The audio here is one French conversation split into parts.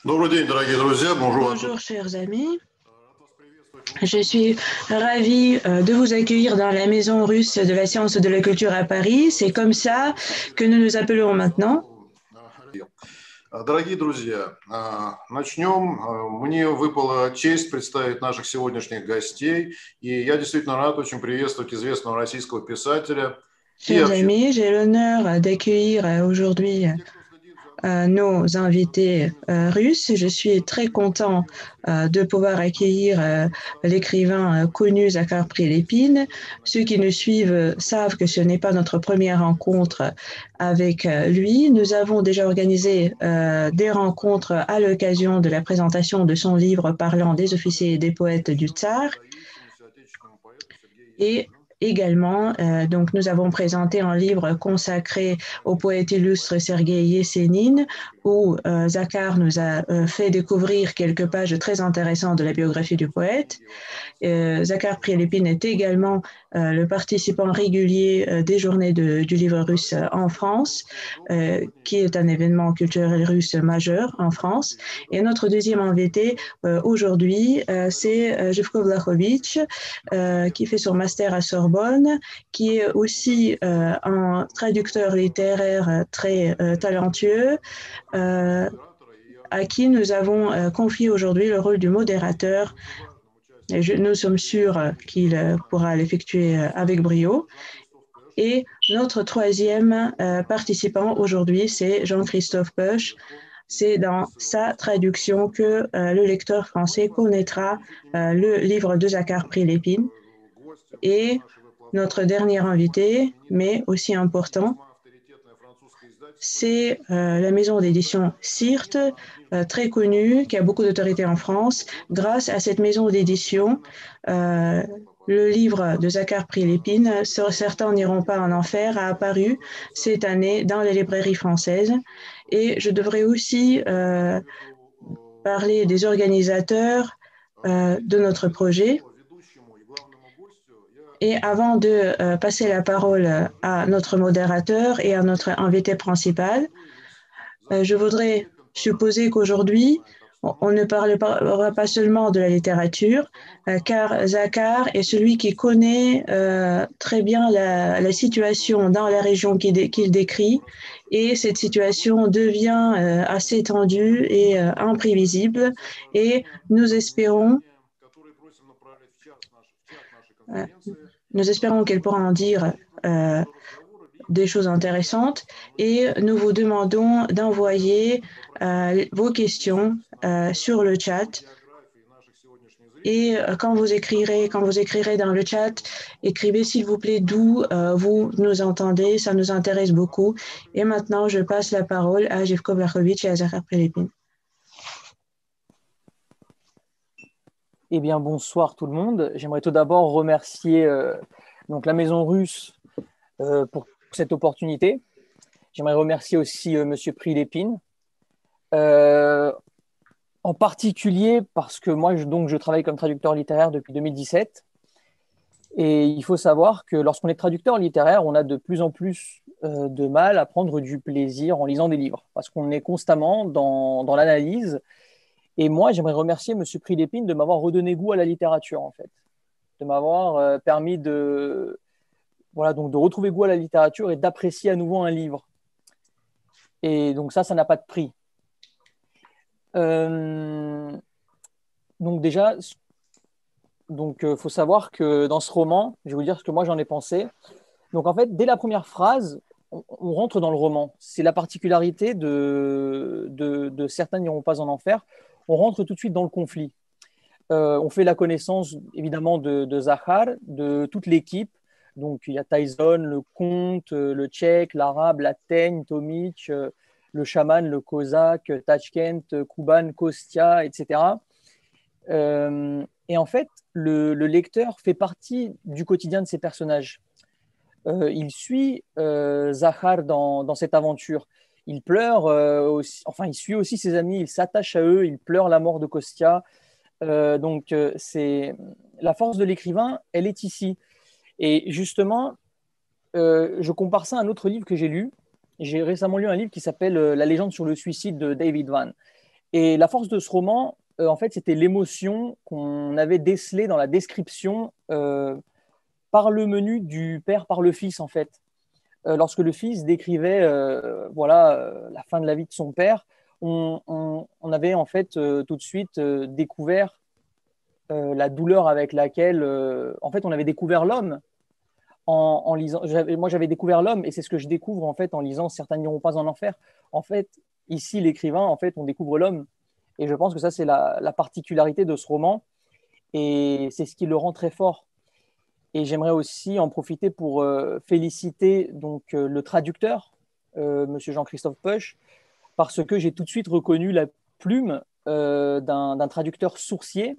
Добрый день, дорогие друзья. Bonjour à tous. Bonjour chers amis, je suis ravie de vous accueillir dans la maison russe de la science et de la culture à Paris. C'est comme ça que nous nous appellerons maintenant. Дорогие друзья, начнем. Мне выпала честь представить наших сегодняшних гостей, и я действительно рад очень приветствовать известного российского писателя и Chers amis, j'ai l'honneur d'accueillir aujourd'hui nos invités russes. Je suis très content de pouvoir accueillir l'écrivain connu Zakhar Prilepine. Ceux qui nous suivent savent que ce n'est pas notre première rencontre avec lui. Nous avons déjà organisé des rencontres à l'occasion de la présentation de son livre parlant des officiers et des poètes du Tsar. Et également, donc nous avons présenté un livre consacré au poète illustre Sergueï Yesenin, où Zakhar nous a fait découvrir quelques pages très intéressantes de la biographie du poète. Zakhar Prilepine est également le participant régulier des journées du livre russe en France, qui est un événement culturel russe majeur en France. Et notre deuxième invité aujourd'hui, c'est Jivko Vlahovic, qui fait son master à Sorbonne, qui est aussi un traducteur littéraire très talentueux, à qui nous avons confié aujourd'hui le rôle du modérateur. Nous sommes sûrs qu'il pourra l'effectuer avec brio. Et notre troisième participant aujourd'hui, c'est Jean-Christophe Peuch. C'est dans sa traduction que le lecteur français connaîtra le livre de Zakhar Prilepine. Et notre dernier invité, mais aussi important, c'est la maison d'édition Syrte, très connue, qui a beaucoup d'autorité en France. Grâce à cette maison d'édition, le livre de Zakhar Prilepine, Certains n'iront pas en enfer, a apparu cette année dans les librairies françaises. Et je devrais aussi parler des organisateurs de notre projet. Et avant de passer la parole à notre modérateur et à notre invité principal, je voudrais supposer qu'aujourd'hui, on ne parlera pas seulement de la littérature, car Zakhar est celui qui connaît très bien la situation dans la région qu'il décrit, et cette situation devient assez tendue et imprévisible, et nous espérons qu'elle pourra en dire des choses intéressantes, et nous vous demandons d'envoyer vos questions sur le chat. Et quand vous écrirez dans le chat, écrivez s'il vous plaît d'où vous nous entendez, ça nous intéresse beaucoup. Et maintenant, je passe la parole à Jivko Vlahovic et à Zakhar Prilepine. Eh bien, bonsoir tout le monde. J'aimerais tout d'abord remercier donc la Maison Russe pour cette opportunité. J'aimerais remercier aussi Monsieur Prilepine, en particulier parce que moi, je travaille comme traducteur littéraire depuis 2017. Et il faut savoir que lorsqu'on est traducteur littéraire, on a de plus en plus de mal à prendre du plaisir en lisant des livres, parce qu'on est constamment dans l'analyse. Et moi, j'aimerais remercier M. Prilepine de m'avoir redonné goût à la littérature, en fait, de m'avoir permis de retrouver goût à la littérature et d'apprécier à nouveau un livre. Et donc ça n'a pas de prix. Donc déjà, faut savoir que dans ce roman, je vais vous dire ce que moi j'en ai pensé. Donc en fait, dès la première phrase, on rentre dans le roman. C'est la particularité de Certains n'iront pas en enfer. On rentre tout de suite dans le conflit. On fait la connaissance évidemment de Zakhar, de toute l'équipe. Donc il y a Tyson, le comte, le tchèque, l'arabe, la teigne, Tomic, le chaman, le cosaque, Tachkent, Kuban, Kostia, etc. Et en fait, le lecteur fait partie du quotidien de ces personnages. Il suit Zakhar dans cette aventure. Il pleure aussi, enfin, il suit aussi ses amis, il s'attache à eux, il pleure la mort de Kostia. C'est la force de l'écrivain, elle est ici. Et justement, je compare ça à un autre livre que j'ai lu. J'ai récemment lu un livre qui s'appelle La légende sur le suicide de David Vann. Et la force de ce roman, en fait, c'était l'émotion qu'on avait décelée dans la description par le menu du père par le fils, en fait. Lorsque le fils décrivait la fin de la vie de son père, on avait en fait tout de suite découvert la douleur avec laquelle, en fait, on avait découvert l'homme en lisant. Moi, j'avais découvert l'homme, et c'est ce que je découvre en fait en lisant Certains n'iront pas en enfer. En fait, ici, l'écrivain, en fait, on découvre l'homme, et je pense que ça, c'est la particularité de ce roman, et c'est ce qui le rend très fort. Et j'aimerais aussi en profiter pour féliciter donc le traducteur, Monsieur Jean-Christophe Peuch, parce que j'ai tout de suite reconnu la plume d'un traducteur sourcier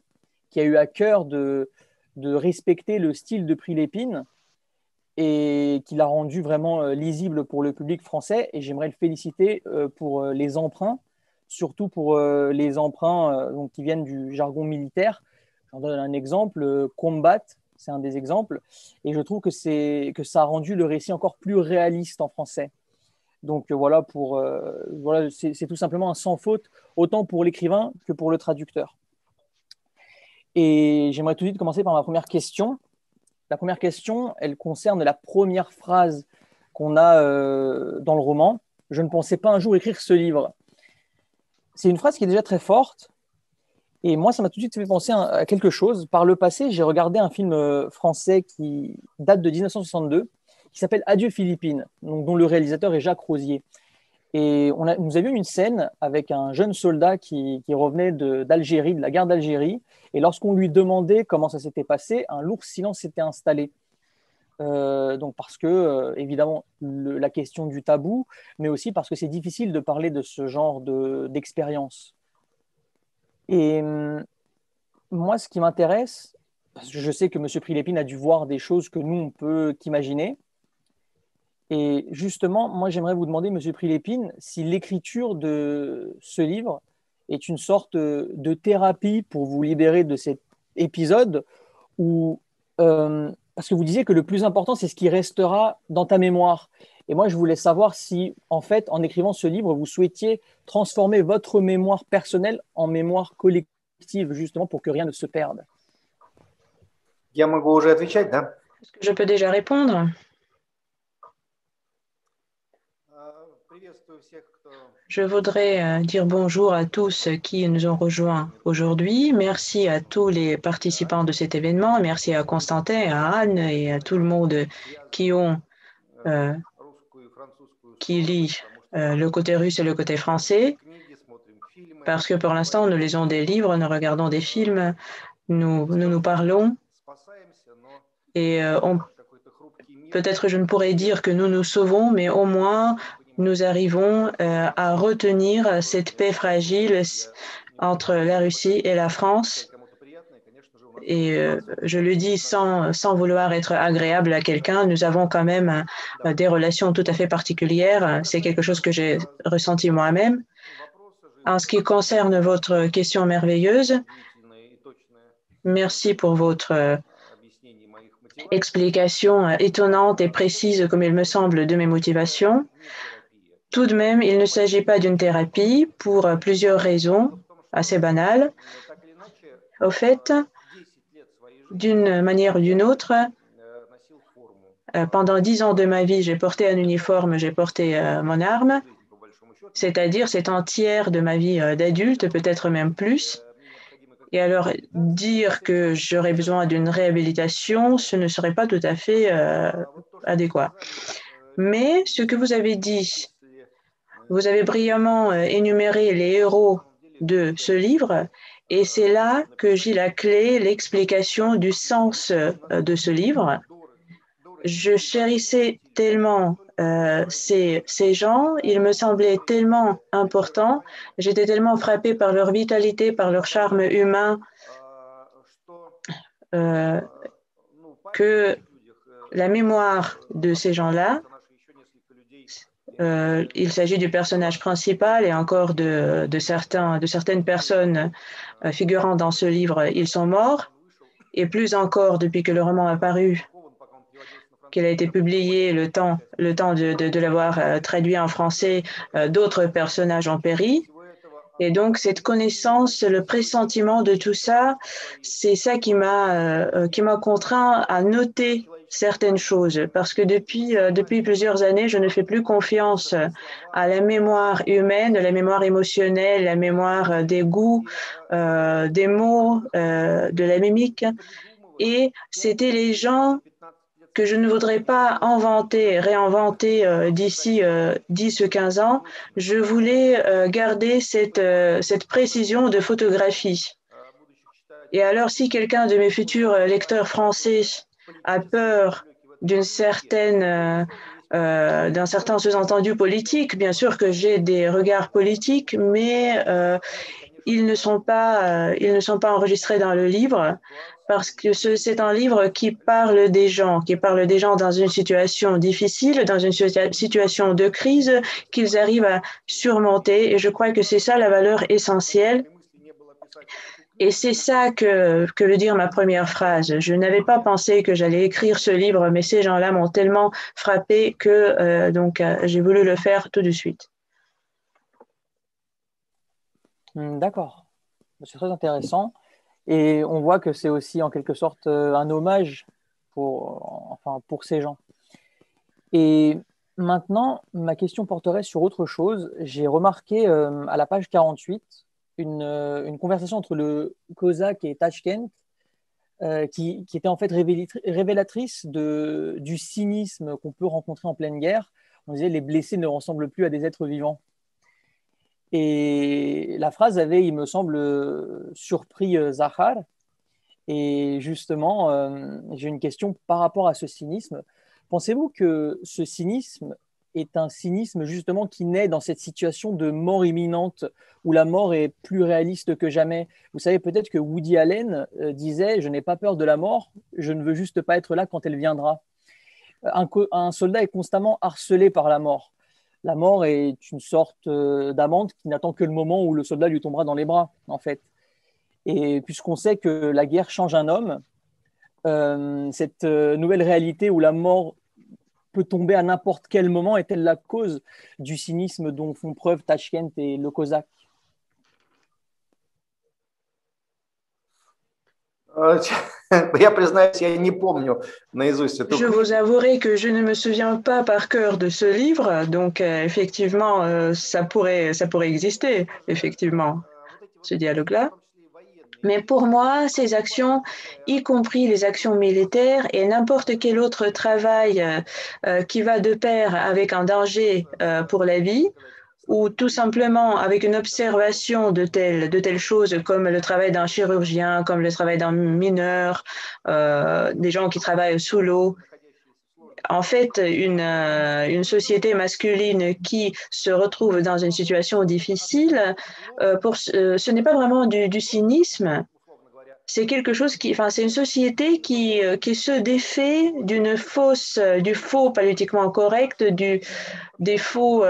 qui a eu à cœur de respecter le style de Prix-Lépine et qui l'a rendu vraiment lisible pour le public français. Et j'aimerais le féliciter pour les emprunts, surtout pour les emprunts donc, qui viennent du jargon militaire. J'en donne un exemple, combat, c'est un des exemples. Et je trouve que ça a rendu le récit encore plus réaliste en français. Donc voilà, c'est tout simplement un sans faute, autant pour l'écrivain que pour le traducteur. Et j'aimerais tout de suite commencer par ma première question. La première question, elle concerne la première phrase qu'on a dans le roman. Je ne pensais pas un jour écrire ce livre. C'est une phrase qui est déjà très forte. Et moi, ça m'a tout de suite fait penser à quelque chose. Par le passé, j'ai regardé un film français qui date de 1962, qui s'appelle Adieu Philippines, donc, dont le réalisateur est Jacques Rosier. Et nous avions une scène avec un jeune soldat qui revenait d'Algérie, de la guerre d'Algérie. Et lorsqu'on lui demandait comment ça s'était passé, un lourd silence s'était installé. Donc parce que, évidemment, la question du tabou, mais aussi parce que c'est difficile de parler de ce genre d'expérience. Et moi, ce qui m'intéresse, parce que je sais que M. Prix-Lépine a dû voir des choses que nous, on peut qu'imaginer. Et justement, moi, j'aimerais vous demander, M. Prix-Lépine, si l'écriture de ce livre est une sorte de thérapie pour vous libérer de cet épisode, ou parce que vous disiez que le plus important, c'est ce qui restera dans ta mémoire. Et moi, je voulais savoir si, en fait, en écrivant ce livre, vous souhaitiez transformer votre mémoire personnelle en mémoire collective, justement, pour que rien ne se perde. Est-ce que je peux déjà répondre? Je voudrais dire bonjour à tous qui nous ont rejoints aujourd'hui. Merci à tous les participants de cet événement. Merci à Constantin, à Anne et à tout le monde qui lit le côté russe et le côté français. Parce que pour l'instant, nous lisons des livres, nous regardons des films, nous parlons. Et peut-être je ne pourrais dire que nous nous sauvons, mais au moins nous arrivons à retenir cette paix fragile entre la Russie et la France. Et je le dis sans vouloir être agréable à quelqu'un, nous avons quand même des relations tout à fait particulières. C'est quelque chose que j'ai ressenti moi-même. En ce qui concerne votre question merveilleuse, merci pour votre explication étonnante et précise, comme il me semble, de mes motivations. Tout de même, il ne s'agit pas d'une thérapie pour plusieurs raisons assez banales. Au fait, d'une manière ou d'une autre, pendant 10 ans de ma vie, j'ai porté un uniforme, j'ai porté mon arme, c'est-à-dire c'est un tiers de ma vie d'adulte, peut-être même plus. Et alors, dire que j'aurais besoin d'une réhabilitation, ce ne serait pas tout à fait adéquat. Mais ce que vous avez dit, vous avez brillamment énuméré les héros de ce livre, et c'est là que j'ai la clé, l'explication du sens de ce livre. Je chérissais tellement ces gens, ils me semblaient tellement importants, j'étais tellement frappée par leur vitalité, par leur charme humain, que la mémoire de ces gens-là, il s'agit du personnage principal et encore de certaines personnes figurant dans ce livre, ils sont morts, et plus encore depuis que le roman a paru, qu'il a été publié, le temps de l'avoir traduit en français, d'autres personnages ont péri. Et donc, cette connaissance, le pressentiment de tout ça, c'est ça qui m'a contraint à noter certaines choses. Parce que depuis plusieurs années, je ne fais plus confiance à la mémoire humaine, la mémoire émotionnelle, la mémoire des goûts, des mots, de la mimique. Et c'était les gens que je ne voudrais pas réinventer d'ici 10 ou 15 ans. Je voulais garder cette précision de photographie. Et alors, si quelqu'un de mes futurs lecteurs français a peur d'un certain sous-entendu politique, bien sûr que j'ai des regards politiques, mais ils ne sont pas enregistrés dans le livre parce que c'est un livre qui parle des gens dans une situation difficile, dans une situation de crise qu'ils arrivent à surmonter. Et je crois que c'est ça la valeur essentielle. Et c'est ça que veut dire ma première phrase. Je n'avais pas pensé que j'allais écrire ce livre, mais ces gens-là m'ont tellement frappé que j'ai voulu le faire tout de suite. D'accord, c'est très intéressant. Et on voit que c'est aussi en quelque sorte un hommage pour ces gens. Et maintenant, ma question porterait sur autre chose. J'ai remarqué à la page 48 une conversation entre le Cosaque et Tachkent qui était en fait révélatrice du cynisme qu'on peut rencontrer en pleine guerre. On disait les blessés ne ressemblent plus à des êtres vivants. Et la phrase avait, il me semble, surpris Zahar. Et justement, j'ai une question par rapport à ce cynisme. Pensez-vous que ce cynisme est un cynisme justement qui naît dans cette situation de mort imminente où la mort est plus réaliste que jamais? Vous savez peut-être que Woody Allen disait « Je n'ai pas peur de la mort, je ne veux juste pas être là quand elle viendra ». Un soldat est constamment harcelé par la mort. La mort est une sorte d'amante qui n'attend que le moment où le soldat lui tombera dans les bras, en fait. Et puisqu'on sait que la guerre change un homme, cette nouvelle réalité où la mort peut tomber à n'importe quel moment est-elle la cause du cynisme dont font preuve Tachkent et le Cosaque? Je vous avouerai que je ne me souviens pas par cœur de ce livre, donc effectivement, ça pourrait exister, effectivement, ce dialogue-là. Mais pour moi, ces actions, y compris les actions militaires et n'importe quel autre travail qui va de pair avec un danger pour la vie, ou tout simplement avec une observation de telles choses comme le travail d'un chirurgien, comme le travail d'un mineur, des gens qui travaillent sous l'eau. En fait, une société masculine qui se retrouve dans une situation difficile, ce n'est pas vraiment du cynisme. C'est quelque chose c'est une société qui se défait du faux politiquement correct, des faux,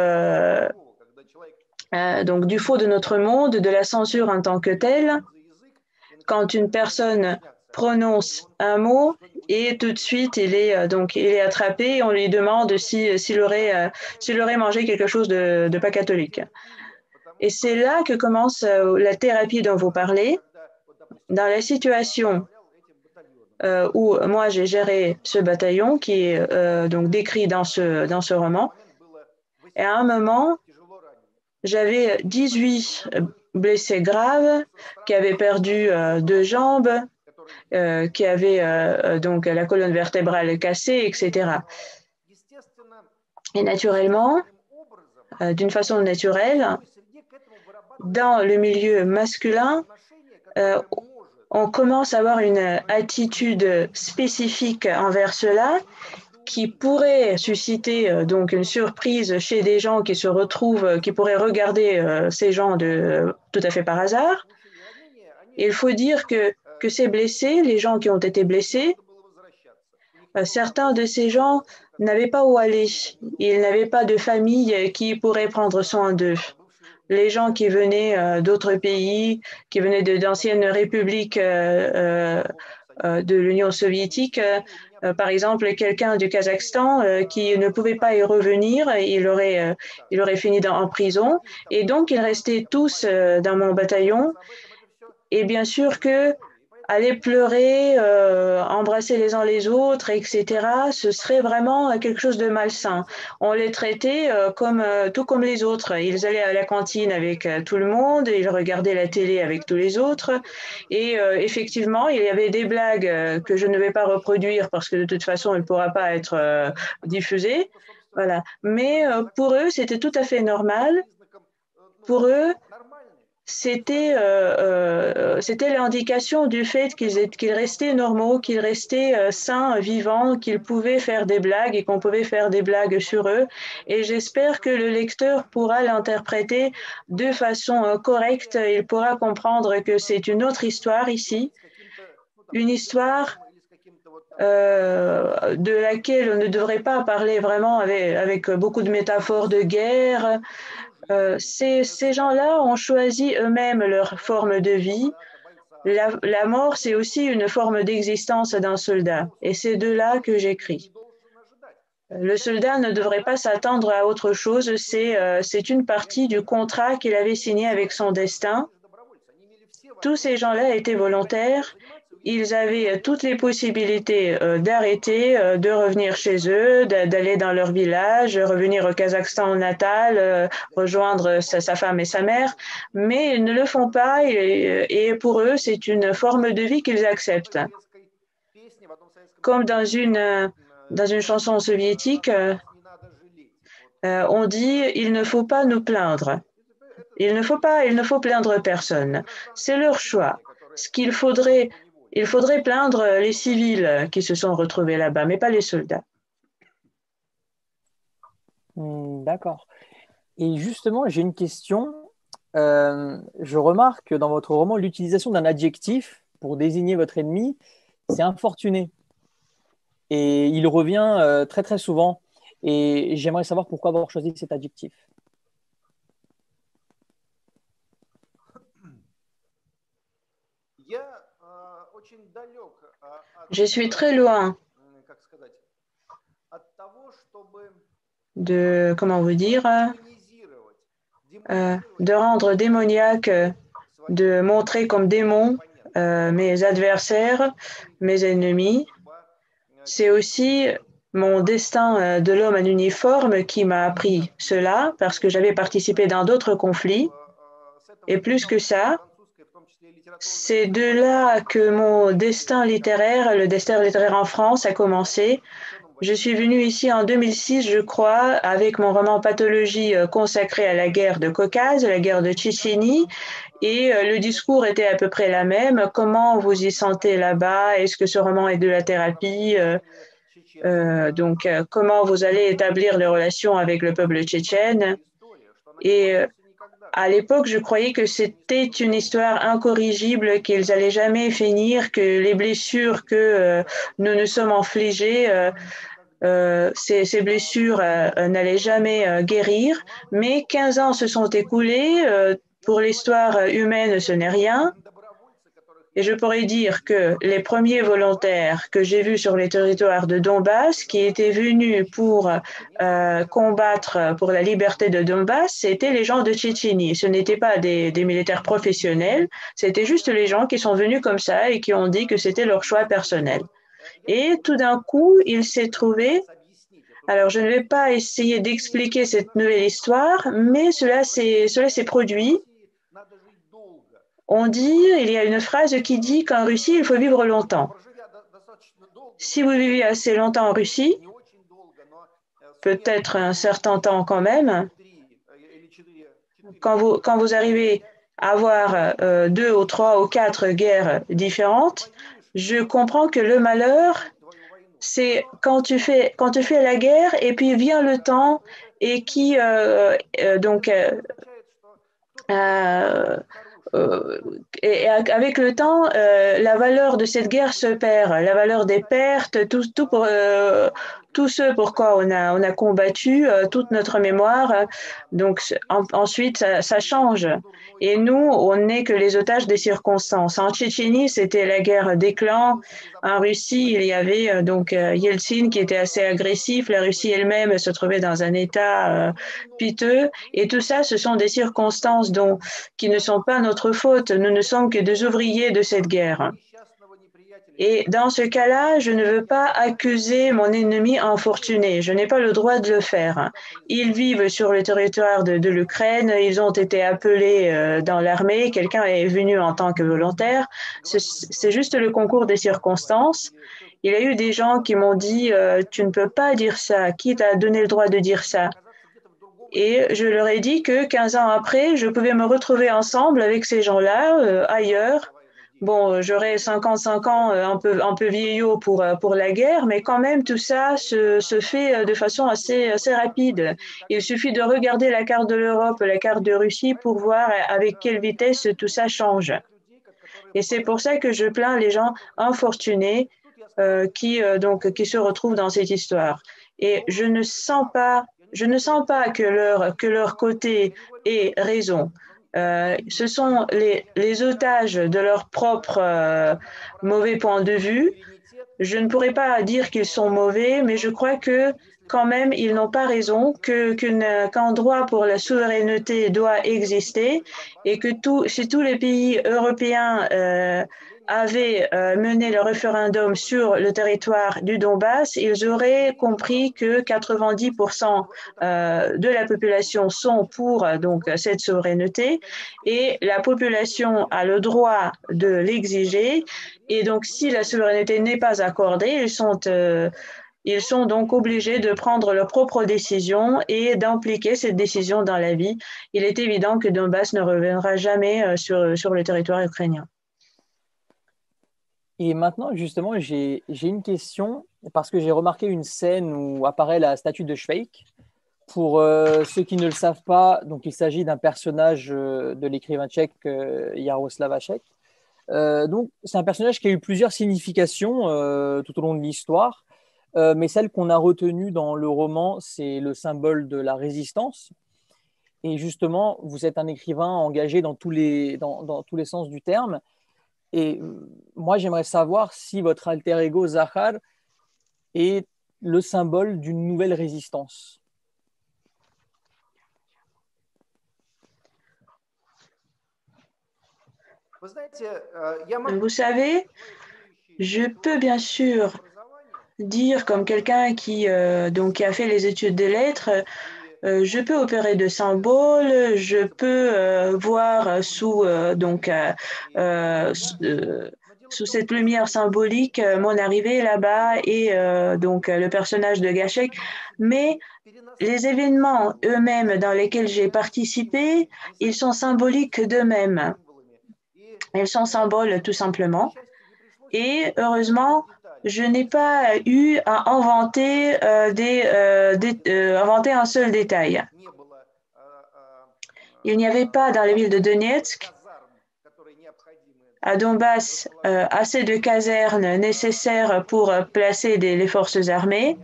donc du faux de notre monde, de la censure en tant que telle. Quand une personne prononce un mot et tout de suite il est attrapé, on lui demande s'il aurait mangé quelque chose de pas catholique. Et c'est là que commence la thérapie dont vous parlez. Dans la situation où moi j'ai géré ce bataillon qui est donc décrit dans ce roman, et à un moment, j'avais 18 blessés graves qui avaient perdu 2 jambes, qui avaient donc la colonne vertébrale cassée, etc. Et naturellement, d'une façon naturelle, dans le milieu masculin, on commence à avoir une attitude spécifique envers cela qui pourrait susciter donc une surprise chez des gens qui se retrouvent, qui pourraient regarder ces gens tout à fait par hasard. Et il faut dire que ces blessés, les gens qui ont été blessés, certains de ces gens n'avaient pas où aller. Ils n'avaient pas de famille qui pourrait prendre soin d'eux. Les gens qui venaient d'autres pays, qui venaient d'anciennes républiques de l'Union soviétique. Par exemple, quelqu'un du Kazakhstan qui ne pouvait pas y revenir, il aurait fini en prison. Et donc, ils restaient tous dans mon bataillon. Et bien sûr que aller pleurer, embrasser les uns les autres, etc., ce serait vraiment quelque chose de malsain. On les traitait tout comme les autres. Ils allaient à la cantine avec tout le monde, ils regardaient la télé avec tous les autres. Et effectivement, il y avait des blagues que je ne vais pas reproduire parce que de toute façon, elle ne pourra pas être diffusée. Voilà. Mais pour eux, c'était tout à fait normal. Pour eux, c'était l'indication du fait qu'ils restaient normaux, qu'ils restaient sains, vivants, qu'ils pouvaient faire des blagues et qu'on pouvait faire des blagues sur eux. Et j'espère que le lecteur pourra l'interpréter de façon correcte. Il pourra comprendre que c'est une autre histoire ici, une histoire de laquelle on ne devrait pas parler vraiment avec beaucoup de métaphores de guerre. Ces gens-là ont choisi eux-mêmes leur forme de vie. La mort, c'est aussi une forme d'existence d'un soldat. Et c'est de là que j'écris. Le soldat ne devrait pas s'attendre à autre chose. C'est une partie du contrat qu'il avait signé avec son destin. Tous ces gens-là étaient volontaires. Ils avaient toutes les possibilités d'arrêter, de revenir chez eux, d'aller dans leur village, revenir au Kazakhstan natal, rejoindre sa femme et sa mère, mais ils ne le font pas et pour eux, c'est une forme de vie qu'ils acceptent. Comme dans une chanson soviétique, on dit « il ne faut pas nous plaindre ». Il ne faut plaindre personne. C'est leur choix. Il faudrait plaindre les civils qui se sont retrouvés là-bas, mais pas les soldats. D'accord. Et justement, j'ai une question. Je remarque dans votre roman l'utilisation d'un adjectif pour désigner votre ennemi, c'est infortuné. Et il revient très très souvent. Et j'aimerais savoir pourquoi avoir choisi cet adjectif. Je suis très loin de, comment vous dire, de rendre démoniaque, de montrer comme démons mes adversaires, mes ennemis. C'est aussi mon destin de l'homme en uniforme qui m'a appris cela parce que j'avais participé dans d'autres conflits. Et plus que ça, c'est de là que mon destin littéraire, le destin littéraire en France a commencé. Je suis venue ici en 2006, je crois, avec mon roman Pathologie consacré à la guerre de Caucase, la guerre de Tchétchénie, et le discours était à peu près la même. Comment vous y sentez là-bas? Est-ce que ce roman est de la thérapie? Comment vous allez établir les relations avec le peuple tchétchène? Et à l'époque, je croyais que c'était une histoire incorrigible, qu'ils allaient jamais finir, que les blessures que nous nous sommes infligées, ces blessures n'allaient jamais guérir. Mais 15 ans se sont écoulés. Pour l'histoire humaine, ce n'est rien. Et je pourrais dire que les premiers volontaires que j'ai vus sur les territoires de Donbass, qui étaient venus pour combattre pour la liberté de Donbass, c'était les gens de Tchétchénie. Ce n'étaient pas des militaires professionnels, c'était juste les gens qui sont venus comme ça et qui ont dit que c'était leur choix personnel. Et tout d'un coup, il s'est trouvé, alors je ne vais pas essayer d'expliquer cette nouvelle histoire, mais cela s'est produit. On dit, il y a une phrase qui dit qu'en Russie, il faut vivre longtemps. Si vous vivez assez longtemps en Russie, peut-être un certain temps quand même, quand vous arrivez à avoir 2 ou 3 ou 4 guerres différentes, je comprends que le malheur, c'est quand tu fais la guerre et puis vient le temps et qui et avec le temps, la valeur de cette guerre se perd, la valeur des pertes, tout tout ce pourquoi on a combattu, toute notre mémoire. Donc ensuite, ça change. Et nous, on n'est que les otages des circonstances. En Tchétchénie, c'était la guerre des clans. En Russie, il y avait donc Yeltsin qui était assez agressif. La Russie elle-même se trouvait dans un état piteux. Et tout ça, ce sont des circonstances qui ne sont pas notre faute. Nous ne sommes que des ouvriers de cette guerre. Et dans ce cas-là, je ne veux pas accuser mon ennemi infortuné. Je n'ai pas le droit de le faire. Ils vivent sur le territoire de l'Ukraine. Ils ont été appelés dans l'armée. Quelqu'un est venu en tant que volontaire. C'est juste le concours des circonstances. Il y a eu des gens qui m'ont dit tu ne peux pas dire ça. Qui t'a donné le droit de dire ça? Et je leur ai dit que 15 ans après, je pouvais me retrouver ensemble avec ces gens-là ailleurs. Bon, j'aurais 55 ans, un peu vieillot pour la guerre, mais quand même, tout ça se fait de façon assez rapide. Il suffit de regarder la carte de l'Europe, la carte de Russie pour voir avec quelle vitesse tout ça change. Et c'est pour ça que je plains les gens infortunés qui se retrouvent dans cette histoire. Et je ne sens pas que leur côté ait raison. Ce sont les otages de leur propre mauvais point de vue. Je ne pourrais pas dire qu'ils sont mauvais, mais je crois que quand même, ils n'ont pas raison, qu'un droit pour la souveraineté doit exister et que si tous les pays européens avaient mené le référendum sur le territoire du Donbass, ils auraient compris que 90% de la population sont pour cette souveraineté et la population a le droit de l'exiger. Et donc, si la souveraineté n'est pas accordée, ils sont donc obligés de prendre leurs propres décisions et d'impliquer cette décision dans la vie. Il est évident que Donbass ne reviendra jamais sur le territoire ukrainien. Et maintenant, justement, j'ai une question, parce que j'ai remarqué une scène où apparaît la statue de Švejk. Pour ceux qui ne le savent pas, donc il s'agit d'un personnage de l'écrivain tchèque Jaroslav Hašek. Donc, c'est un personnage qui a eu plusieurs significations tout au long de l'histoire, mais celle qu'on a retenue dans le roman, c'est le symbole de la résistance. Et justement, vous êtes un écrivain engagé dans tous les sens du terme. Et moi, j'aimerais savoir si votre alter ego, Zahar, est le symbole d'une nouvelle résistance. Vous savez, je peux bien sûr dire comme quelqu'un qui a fait les études des lettres, je peux opérer de symboles, je peux voir sous cette lumière symbolique mon arrivée là-bas et le personnage de Gachek, mais les événements eux-mêmes dans lesquels j'ai participé, ils sont symboliques d'eux-mêmes. Ils sont symboles tout simplement. Et heureusement, je n'ai pas eu à inventer un seul détail. Il n'y avait pas dans la ville de Donetsk, à Donbass, assez de casernes nécessaires pour placer les forces armées.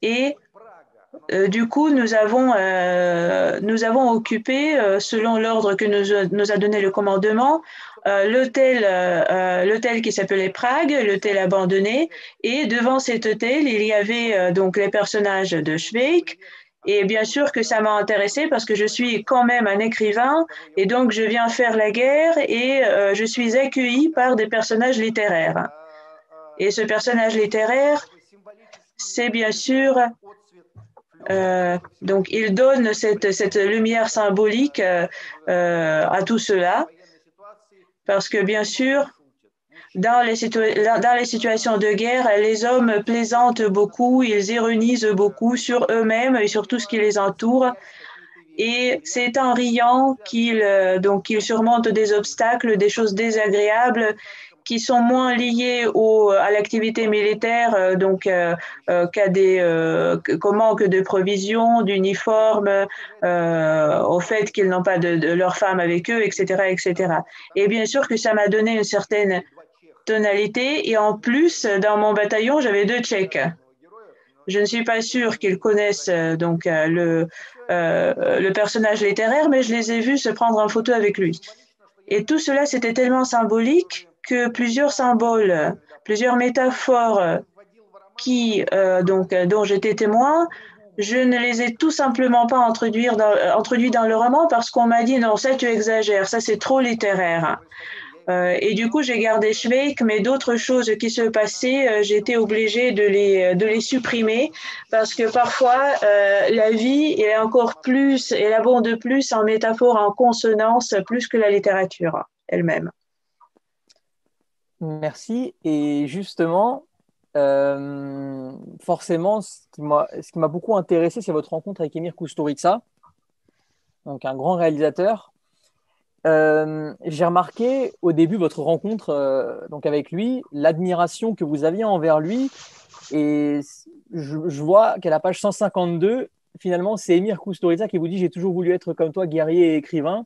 Et du coup, nous avons occupé, selon l'ordre que nous a donné le commandement, l'hôtel qui s'appelait Prague, l'hôtel abandonné. Et devant cet hôtel, il y avait les personnages de Švejk. Et bien sûr que ça m'a intéressée parce que je suis quand même un écrivain et donc je viens faire la guerre et je suis accueillie par des personnages littéraires. Et ce personnage littéraire, c'est bien sûr il donne cette lumière symbolique à tout cela, parce que bien sûr, dans les situations de guerre, les hommes plaisantent beaucoup, ils ironisent beaucoup sur eux-mêmes et sur tout ce qui les entoure. Et c'est en riant qu'ils surmontent des obstacles, des choses désagréables qui sont moins liées à l'activité militaire, qu'au manque de provisions, d'uniformes, au fait qu'ils n'ont pas de leur femme avec eux, etc., etc. Et bien sûr que ça m'a donné une certaine tonalité. Et en plus, dans mon bataillon, j'avais 2 Tchèques. Je ne suis pas sûre qu'ils connaissent le personnage littéraire, mais je les ai vus se prendre en photo avec lui. Et tout cela, c'était tellement symbolique que plusieurs symboles, plusieurs métaphores dont j'étais témoin, je ne les ai tout simplement pas introduits dans le roman parce qu'on m'a dit non, ça tu exagères, ça c'est trop littéraire. Et du coup, j'ai gardé Schweik, mais d'autres choses qui se passaient, j'étais obligée de les supprimer parce que parfois, la vie est encore plus, elle abonde plus en métaphores, en consonances, plus que la littérature elle-même. Merci. Et justement, forcément, ce qui m'a beaucoup intéressé, c'est votre rencontre avec Emir Kusturica, donc un grand réalisateur. J'ai remarqué au début votre rencontre donc avec lui, l'admiration que vous aviez envers lui. Et je vois qu'à la page 152, finalement, c'est Emir Kusturica qui vous dit « J'ai toujours voulu être comme toi, guerrier et écrivain ».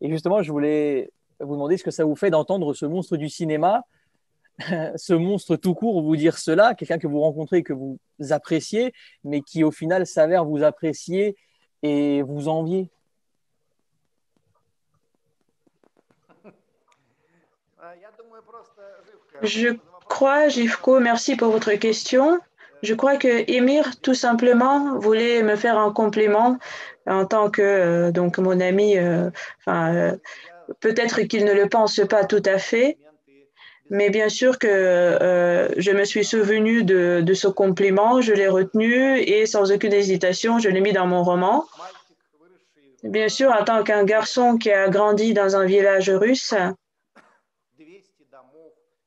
Et justement, je voulais vous demander ce que ça vous fait d'entendre ce monstre du cinéma, ce monstre tout court, vous dire cela, quelqu'un que vous rencontrez et que vous appréciez, mais qui au final s'avère vous apprécier et vous envier. Je crois, Gifko, merci pour votre question. Je crois que Émir, tout simplement, voulait me faire un compliment en tant que mon ami. Peut-être qu'il ne le pense pas tout à fait, mais bien sûr que je me suis souvenue de ce compliment, je l'ai retenu et sans aucune hésitation, je l'ai mis dans mon roman. Bien sûr, en tant qu'un garçon qui a grandi dans un village russe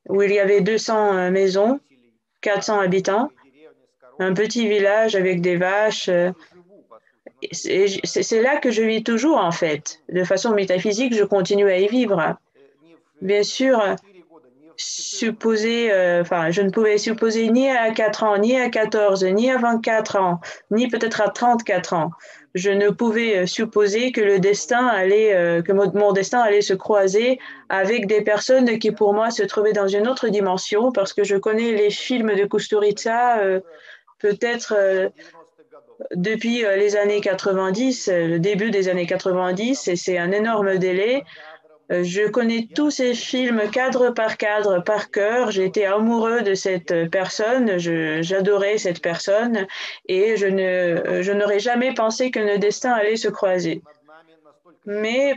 où il y avait 200 maisons, 400 habitants, un petit village avec des vaches. C'est là que je vis toujours, en fait. De façon métaphysique, je continue à y vivre. Bien sûr, je ne pouvais supposer ni à 4 ans, ni à 14, ni à 24 ans, ni peut-être à 34 ans. Je ne pouvais supposer que mon destin allait se croiser avec des personnes qui pour moi se trouvaient dans une autre dimension parce que je connais les films de Kusturica peut-être depuis les années 90, le début des années 90, et c'est un énorme délai. Je connais tous ces films cadre, par cœur. J'étais amoureux de cette personne, j'adorais cette personne et je n'aurais jamais pensé que nos destins allaient se croiser. Mais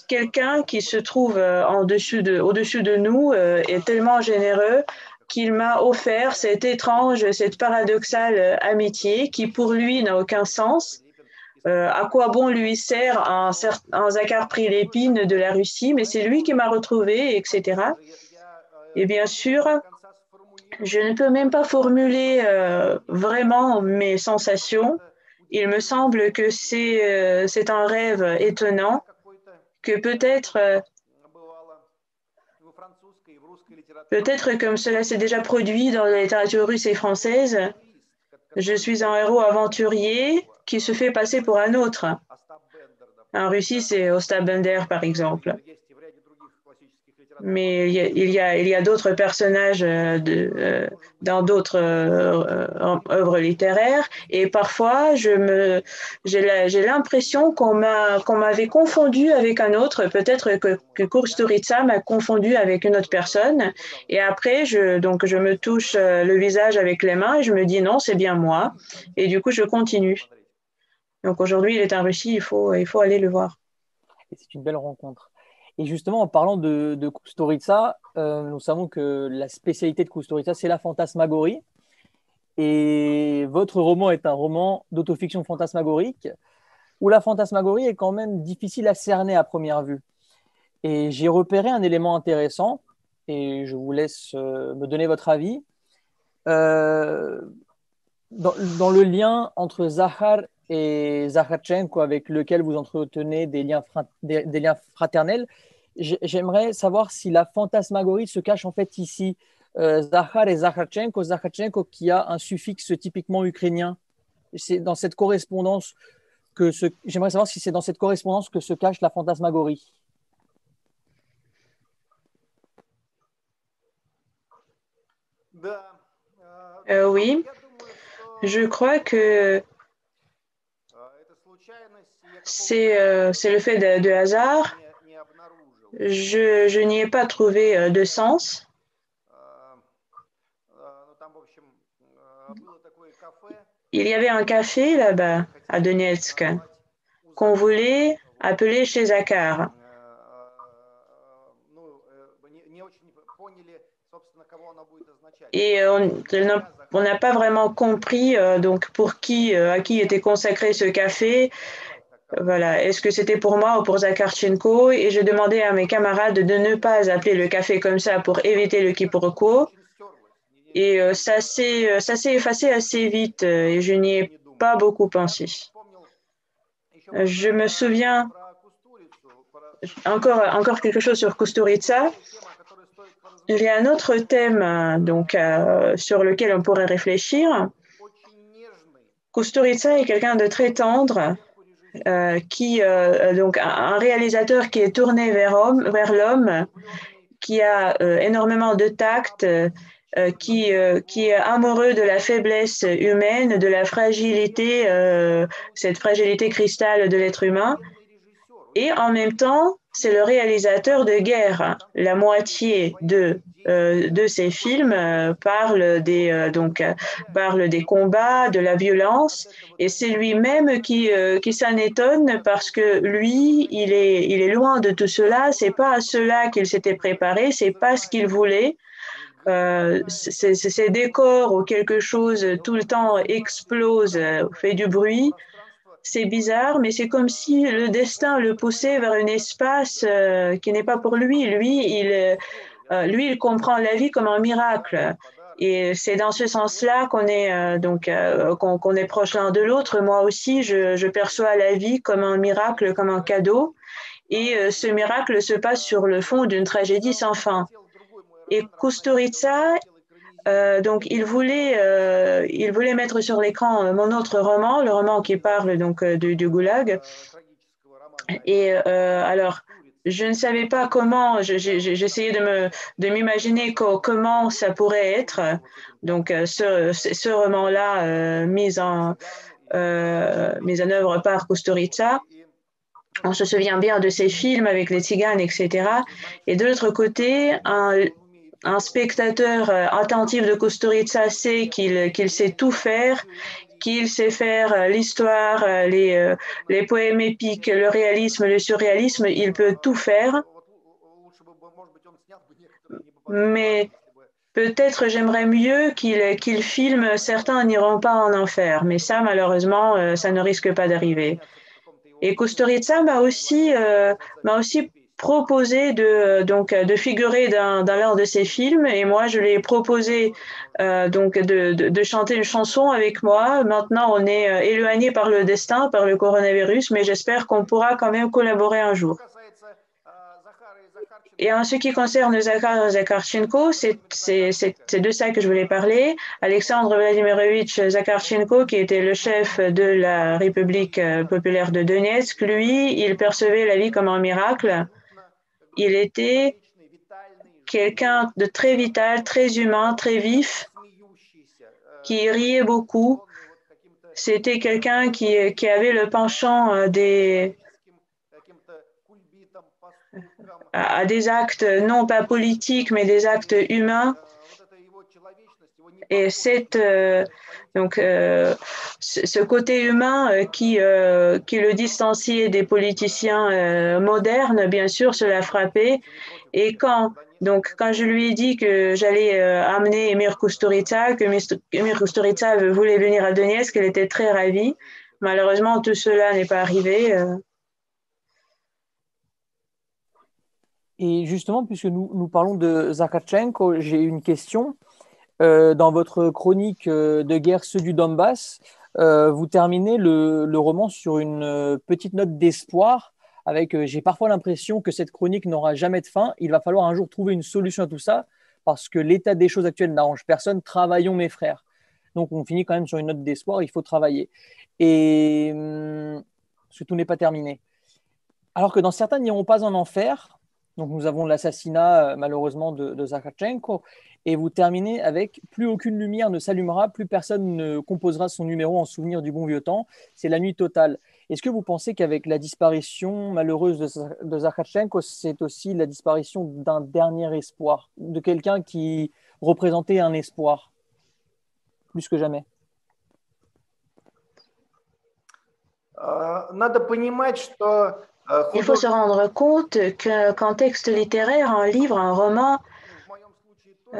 quelqu'un qui se trouve au-dessus de nous est tellement généreux qu'il m'a offert cette étrange, cette paradoxale amitié qui pour lui n'a aucun sens. À quoi bon lui sert un Zakhar Prilepine de la Russie, mais c'est lui qui m'a retrouvé, etc. Et bien sûr, je ne peux même pas formuler vraiment mes sensations. Il me semble que c'est un rêve étonnant, que peut-être comme cela s'est déjà produit dans la littérature russe et française, je suis un héros aventurier qui se fait passer pour un autre. En Russie, c'est Ostap Bender, par exemple. Mais il y a d'autres personnages dans d'autres œuvres littéraires. Et parfois, j'ai l'impression qu'on m'avait confondu avec un autre. Peut-être que Kusturica m'a confondu avec une autre personne. Et après, je me touche le visage avec les mains et je me dis non, c'est bien moi. Et du coup, je continue. Donc aujourd'hui, il est en Russie, il faut aller le voir. Et c'est une belle rencontre. Et justement, en parlant de Kusturica, nous savons que la spécialité de Kusturica, c'est la fantasmagorie. Et votre roman est un roman d'autofiction fantasmagorique, où la fantasmagorie est quand même difficile à cerner à première vue. Et j'ai repéré un élément intéressant, et je vous laisse me donner votre avis. Euh, dans le lien entre Zahar et Zakharchenko, avec lequel vous entretenez des liens fraternels, j'aimerais savoir si la fantasmagorie se cache en fait ici. Zahar et Zakharchenko qui a un suffixe typiquement ukrainien. C'est dans cette correspondance j'aimerais savoir si c'est dans cette correspondance que se cache la fantasmagorie. Oui. Je crois que c'est le fait de hasard. Je n'y ai pas trouvé de sens. Il y avait un café là-bas, à Donetsk, qu'on voulait appeler chez Zakhar. Et on n'a pas vraiment compris donc pour qui, à qui était consacré ce café. Voilà, est-ce que c'était pour moi ou pour Zakharchenko? Et je demandais à mes camarades de ne pas appeler le café comme ça pour éviter le quiproquo. Et ça s'est effacé assez vite et je n'y ai pas beaucoup pensé. Je me souviens encore quelque chose sur Kusturica. Il y a un autre thème donc, sur lequel on pourrait réfléchir. Kusturica est quelqu'un de très tendre, donc un réalisateur qui est tourné vers l'homme, qui a énormément de tact, qui est amoureux de la faiblesse humaine, de la fragilité, cette fragilité cristal de l'être humain. Et en même temps, c'est le réalisateur de guerre. La moitié de ces films parle des combats, de la violence, et c'est lui-même qui s'en étonne parce que lui, il est loin de tout cela. C'est pas à cela qu'il s'était préparé, c'est pas ce qu'il voulait. Ces décors où quelque chose tout le temps explose, fait du bruit. C'est bizarre, mais c'est comme si le destin le poussait vers un espace qui n'est pas pour lui. Lui, il comprend la vie comme un miracle. Et c'est dans ce sens-là qu'on est qu'on est proche l'un de l'autre. Moi aussi, je perçois la vie comme un miracle, comme un cadeau. Et ce miracle se passe sur le fond d'une tragédie sans fin. Et Kusturica, donc il voulait mettre sur l'écran mon autre roman, le roman qui parle donc du goulag. Et alors, je ne savais pas comment, j'essayais de m'imaginer comment ça pourrait être. Donc ce roman-là mis en œuvre par Kusturica. On se souvient bien de ses films avec les tziganes, etc. Et de l'autre côté, un spectateur attentif de Kusturica sait qu'il sait tout faire, qu'il sait faire l'histoire, les poèmes épiques, le réalisme, le surréalisme, il peut tout faire. Mais peut-être j'aimerais mieux qu'il filme Certains n'iront pas en enfer, mais ça, malheureusement, ça ne risque pas d'arriver. Et Kusturica m'a aussi proposé de figurer dans l'un de ses films, et moi je lui ai proposé de chanter une chanson avec moi. Maintenant on est éloigné par le destin, par le coronavirus, mais j'espère qu'on pourra quand même collaborer un jour. Et en ce qui concerne Zakhar et Zakharchenko, c'est de ça que je voulais parler. Alexandre Vladimirovitch Zakharchenko, qui était le chef de la République populaire de Donetsk, lui, il percevait la vie comme un miracle. Il était quelqu'un de très vital, très humain, très vif, qui riait beaucoup. C'était quelqu'un qui avait le penchant à des actes non pas politiques, mais des actes humains. Et ce côté humain qui le distanciait des politiciens modernes, bien sûr, cela frappait. Et quand je lui ai dit que j'allais amener Emir Kusturica, que Emir Kusturica voulait venir à Donetsk, elle était très ravie. Malheureusement, tout cela n'est pas arrivé. Et justement, puisque nous parlons de Zakharchenko, j'ai une question. Dans votre chronique de guerre, ceux du Donbass, vous terminez le roman sur une petite note d'espoir avec j'ai parfois l'impression que cette chronique n'aura jamais de fin. Il va falloir un jour trouver une solution à tout ça parce que l'état des choses actuelles n'arrange personne. Travaillons, mes frères. Donc, on finit quand même sur une note d'espoir. Il faut travailler. Et parce que tout n'est pas terminé. Alors que dans Certains n'iront pas en enfer, Donc nous avons l'assassinat malheureusement de Zakharchenko. Et vous terminez avec « Plus aucune lumière ne s'allumera, plus personne ne composera son numéro en souvenir du bon vieux temps. C'est la nuit totale. » Est-ce que vous pensez qu'avec la disparition malheureuse de Zakharchenko, c'est aussi la disparition d'un dernier espoir, de quelqu'un qui représentait un espoir, plus que jamais? Il faut se rendre compte qu'en texte littéraire, un livre, un roman,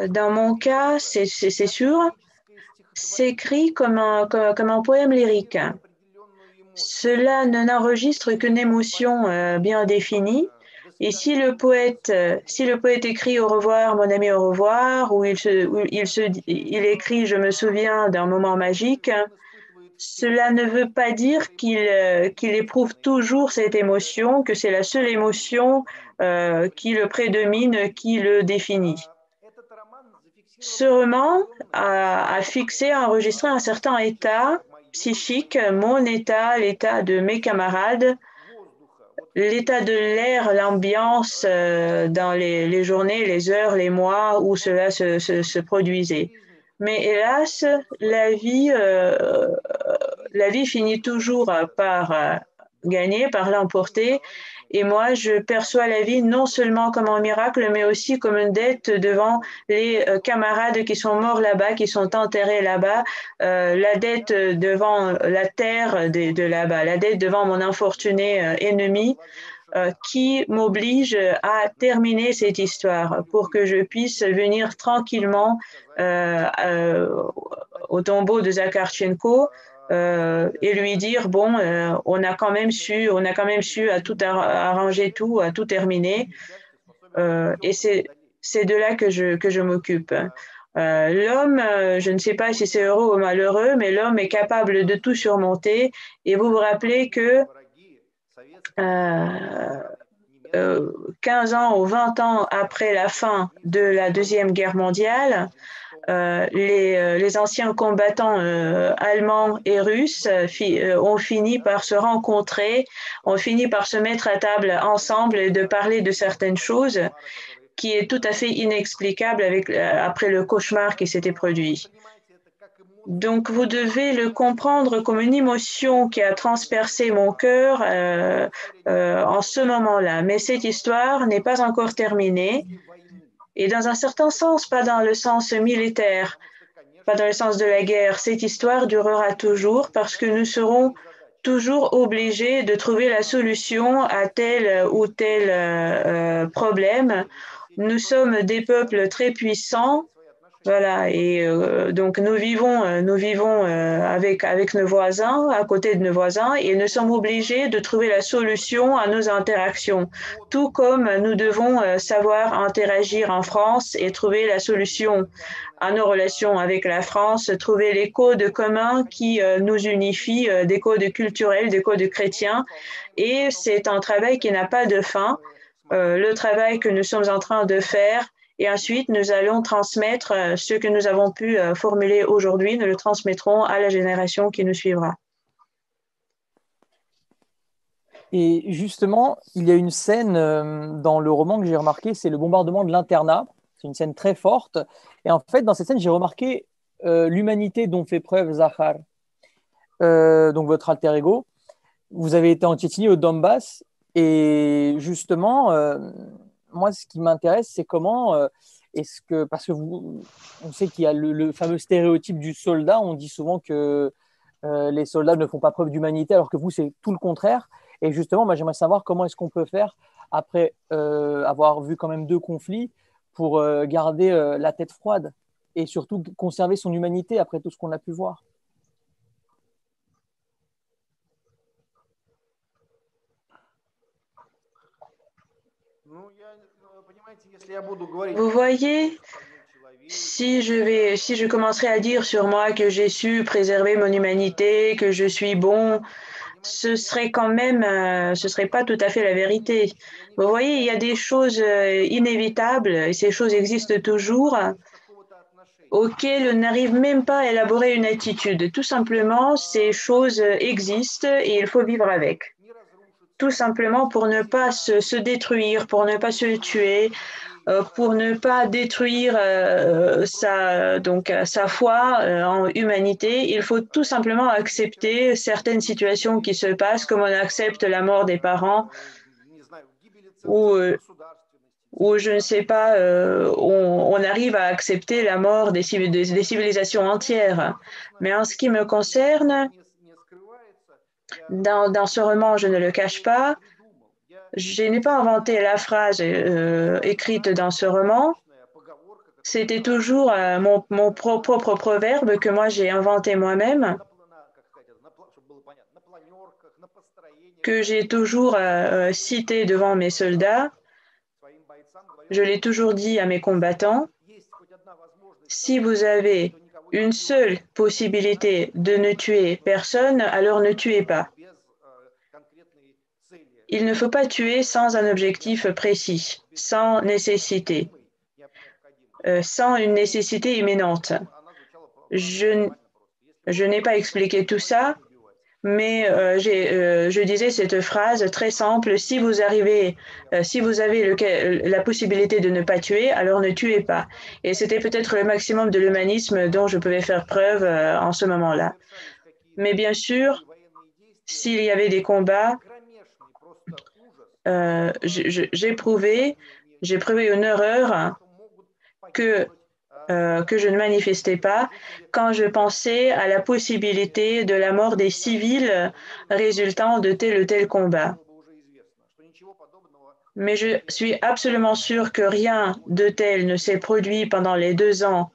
dans mon cas, c'est sûr, s'écrit comme un poème lyrique. Cela n'enregistre qu'une émotion bien définie. Et si le poète écrit au revoir, mon ami, au revoir, ou il écrit je me souviens d'un moment magique, cela ne veut pas dire qu'il éprouve toujours cette émotion, que c'est la seule émotion qui le prédomine, qui le définit. Ce roman a fixé, a enregistré un certain état psychique, mon état, l'état de mes camarades, l'état de l'air, l'ambiance dans les journées, les heures, les mois où cela se produisait. Mais hélas, la vie finit toujours par gagner, par l'emporter. Et moi, je perçois la vie non seulement comme un miracle, mais aussi comme une dette devant les camarades qui sont morts là-bas, qui sont enterrés là-bas, la dette devant la terre de là-bas, la dette devant mon infortuné ennemi, qui m'oblige à terminer cette histoire pour que je puisse venir tranquillement au tombeau de Zakharchenko et lui dire bon, on a quand même su à tout arranger tout, à tout terminer, et c'est de là que je m'occupe. L'homme, je ne sais pas si c'est heureux ou malheureux, mais l'homme est capable de tout surmonter. Et vous vous rappelez que 15 ans ou 20 ans après la fin de la Deuxième Guerre mondiale, les anciens combattants allemands et russes ont fini par se rencontrer, ont fini par se mettre à table ensemble et de parler de certaines choses qui est tout à fait inexplicable après le cauchemar qui s'était produit. Donc, vous devez le comprendre comme une émotion qui a transpercé mon cœur en ce moment-là. Mais cette histoire n'est pas encore terminée. Et dans un certain sens, pas dans le sens militaire, pas dans le sens de la guerre, cette histoire durera toujours parce que nous serons toujours obligés de trouver la solution à tel ou tel problème. Nous sommes des peuples très puissants. Voilà, et donc nous vivons avec nos voisins, à côté de nos voisins, et nous sommes obligés de trouver la solution à nos interactions, tout comme nous devons savoir interagir en France et trouver la solution à nos relations avec la France, trouver les codes communs qui nous unifient, des codes culturels, des codes chrétiens, et c'est un travail qui n'a pas de fin. Le travail que nous sommes en train de faire. Et ensuite, nous allons transmettre ce que nous avons pu formuler aujourd'hui, nous le transmettrons à la génération qui nous suivra. Et justement, il y a une scène dans le roman que j'ai remarqué, c'est le bombardement de l'internat. C'est une scène très forte. Et en fait, dans cette scène, j'ai remarqué l'humanité dont fait preuve Zakhar, donc votre alter ego. Vous avez été en Tchétchénie, au Donbass. Et justement, moi, ce qui m'intéresse, c'est comment parce que on sait qu'il y a le fameux stéréotype du soldat. On dit souvent que les soldats ne font pas preuve d'humanité, alors que vous, c'est tout le contraire. Et justement, moi, j'aimerais savoir comment est-ce qu'on peut faire après avoir vu quand même 2 conflits pour garder la tête froide et surtout conserver son humanité après tout ce qu'on a pu voir. Vous voyez, si je commencerai à dire sur moi que j'ai su préserver mon humanité, que je suis bon, ce serait quand même, ce serait pas tout à fait la vérité. Vous voyez, il y a des choses inévitables, et ces choses existent toujours, auxquelles on n'arrive même pas à élaborer une attitude. Tout simplement, ces choses existent et il faut vivre avec. tout simplement pour ne pas se détruire, pour ne pas se tuer, pour ne pas détruire sa foi en humanité. Il faut tout simplement accepter certaines situations qui se passent, comme on accepte la mort des parents ou je ne sais pas, on arrive à accepter la mort des civilisations entières. Mais en ce qui me concerne, dans ce roman, je ne le cache pas, je n'ai pas inventé la phrase écrite dans ce roman. C'était toujours mon propre proverbe que moi j'ai inventé moi-même, que j'ai toujours cité devant mes soldats. Je l'ai toujours dit à mes combattants, si vous avez une seule possibilité de ne tuer personne, alors ne tuez pas. Il ne faut pas tuer sans un objectif précis, sans nécessité, sans une nécessité imminente. Je n'ai pas expliqué tout ça, mais je disais cette phrase très simple, si vous avez la possibilité de ne pas tuer, alors ne tuez pas. Et c'était peut-être le maximum de l'humanisme dont je pouvais faire preuve en ce moment-là. Mais bien sûr, s'il y avait des combats, j'ai prouvé une horreur que je ne manifestais pas quand je pensais à la possibilité de la mort des civils résultant de tel ou tel combat. Mais je suis absolument sûre que rien de tel ne s'est produit pendant les 2 ans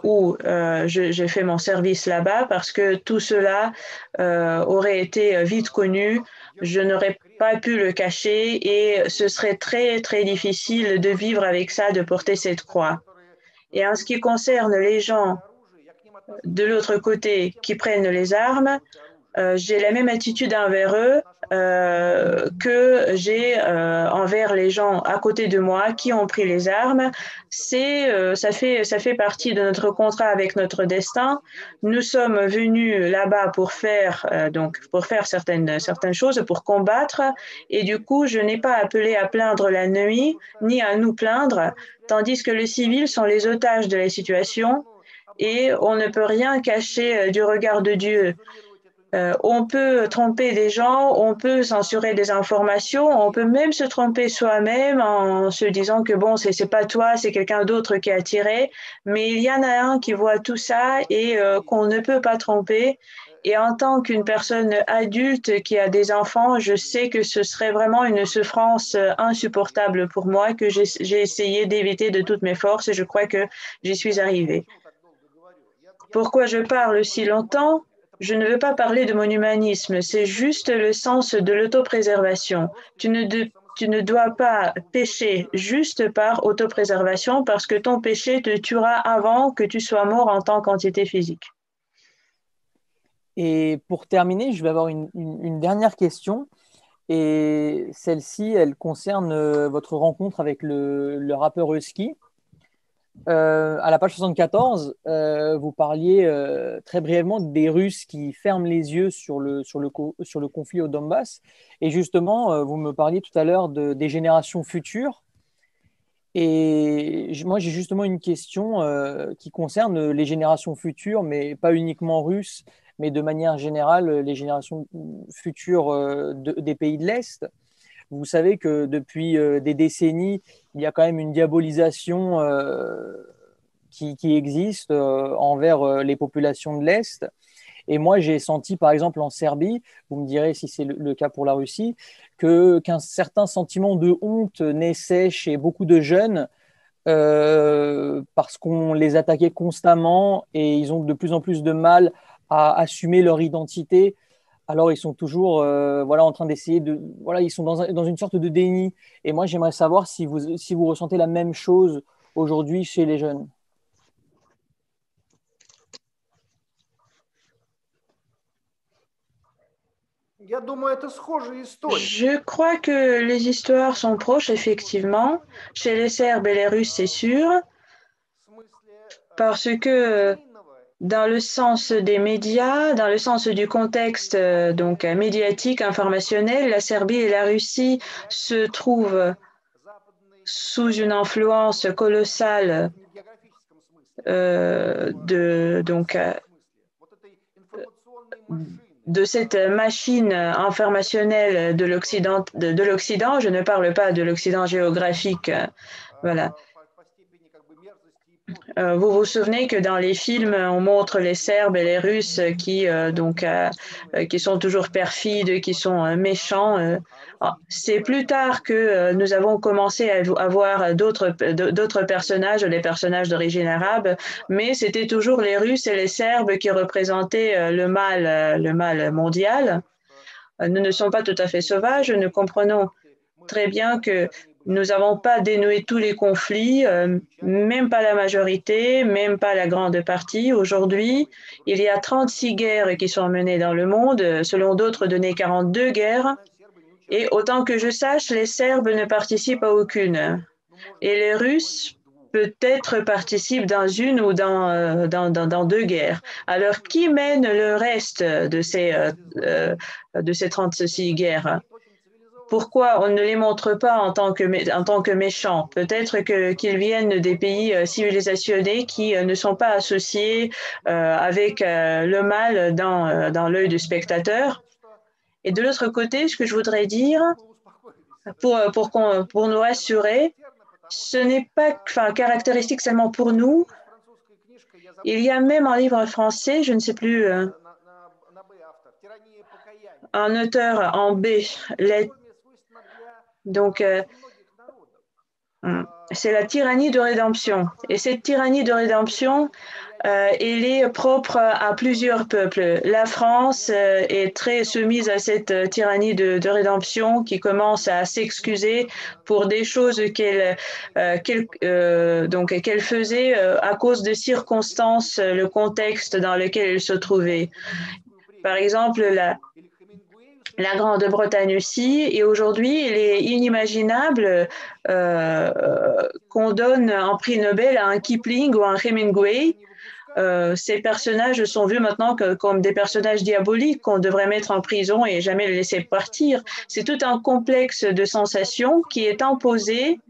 où j'ai fait mon service là-bas, parce que tout cela aurait été vite connu. Je n'aurais pas pu le cacher et ce serait très, très difficile de vivre avec ça, de porter cette croix. Et en ce qui concerne les gens de l'autre côté qui prennent les armes, j'ai la même attitude envers eux que j'ai envers les gens à côté de moi qui ont pris les armes. Ça fait partie de notre contrat avec notre destin. Nous sommes venus là-bas pour faire certaines choses, pour combattre, et du coup, je n'ai pas appelé à plaindre la nuit ni à nous plaindre, tandis que les civils sont les otages de la situation et on ne peut rien cacher du regard de Dieu. On peut tromper des gens, on peut censurer des informations, on peut même se tromper soi-même en se disant que bon, c'est pas toi, c'est quelqu'un d'autre qui a tiré, mais il y en a un qui voit tout ça et qu'on ne peut pas tromper. Et en tant qu'une personne adulte qui a des enfants, je sais que ce serait vraiment une souffrance insupportable pour moi que j'ai essayé d'éviter de toutes mes forces et je crois que j'y suis arrivée. Pourquoi je parle si longtemps? Je ne veux pas parler de mon humanisme, c'est juste le sens de l'autopréservation. Tu ne dois pas pécher juste par autopréservation parce que ton péché te tuera avant que tu sois mort en tant qu'entité physique. Et pour terminer, je vais avoir une dernière question. Et celle-ci, elle concerne votre rencontre avec le rappeur Husky. À la page 74, vous parliez très brièvement des Russes qui ferment les yeux sur le conflit au Donbass. Et justement, vous me parliez tout à l'heure des générations futures. Et moi, j'ai justement une question qui concerne les générations futures, mais pas uniquement russes, mais de manière générale, les générations futures des pays de l'Est. Vous savez que depuis des décennies, il y a quand même une diabolisation qui existe envers les populations de l'Est. Et moi, j'ai senti, par exemple, en Serbie, vous me direz si c'est le cas pour la Russie, qu'un certain sentiment de honte naissait chez beaucoup de jeunes parce qu'on les attaquait constamment et ils ont de plus en plus de mal à assumer leur identité. Alors, ils sont toujours en train d'essayer de… Voilà, ils sont dans une sorte de déni. Et moi, j'aimerais savoir si vous ressentez la même chose aujourd'hui chez les jeunes. Je crois que les histoires sont proches, effectivement. Chez les Serbes et les Russes, c'est sûr. Parce que dans le sens des médias, dans le sens du contexte donc médiatique, informationnel, la Serbie et la Russie se trouvent sous une influence colossale donc de cette machine informationnelle de l'Occident. Je ne parle pas de l'Occident géographique. Voilà. Vous vous souvenez que dans les films, on montre les Serbes et les Russes qui sont toujours perfides, qui sont méchants. C'est plus tard que nous avons commencé à voir d'autres personnages, les personnages d'origine arabe, mais c'était toujours les Russes et les Serbes qui représentaient le mal mondial. Nous ne sommes pas tout à fait sauvages, nous comprenons très bien que nous n'avons pas dénoué tous les conflits, même pas la majorité, même pas la grande partie. Aujourd'hui, il y a 36 guerres qui sont menées dans le monde, selon d'autres données 42 guerres, et autant que je sache, les Serbes ne participent à aucune. Et les Russes peut-être participent dans une ou dans deux guerres. Alors, qui mène le reste de ces 36 guerres? Pourquoi on ne les montre pas en tant que méchants? Peut-être qu'ils viennent des pays civilisationnés qui ne sont pas associés avec le mal dans l'œil du spectateur. Et de l'autre côté, ce que je voudrais dire, pour nous rassurer, ce n'est pas caractéristique seulement pour nous. Il y a même un livre français, je ne sais plus, un auteur en B, donc c'est la tyrannie de rédemption. Et cette tyrannie de rédemption, elle est propre à plusieurs peuples. La France est très soumise à cette tyrannie de rédemption qui commence à s'excuser pour des choses qu'elle faisait à cause de circonstances, le contexte dans lequel elle se trouvait. Par exemple, la Grande-Bretagne aussi, et aujourd'hui, il est inimaginable qu'on donne un prix Nobel à un Kipling ou à un Hemingway. Ces personnages sont vus maintenant comme des personnages diaboliques qu'on devrait mettre en prison et jamais les laisser partir. C'est tout un complexe de sensations qui est imposé.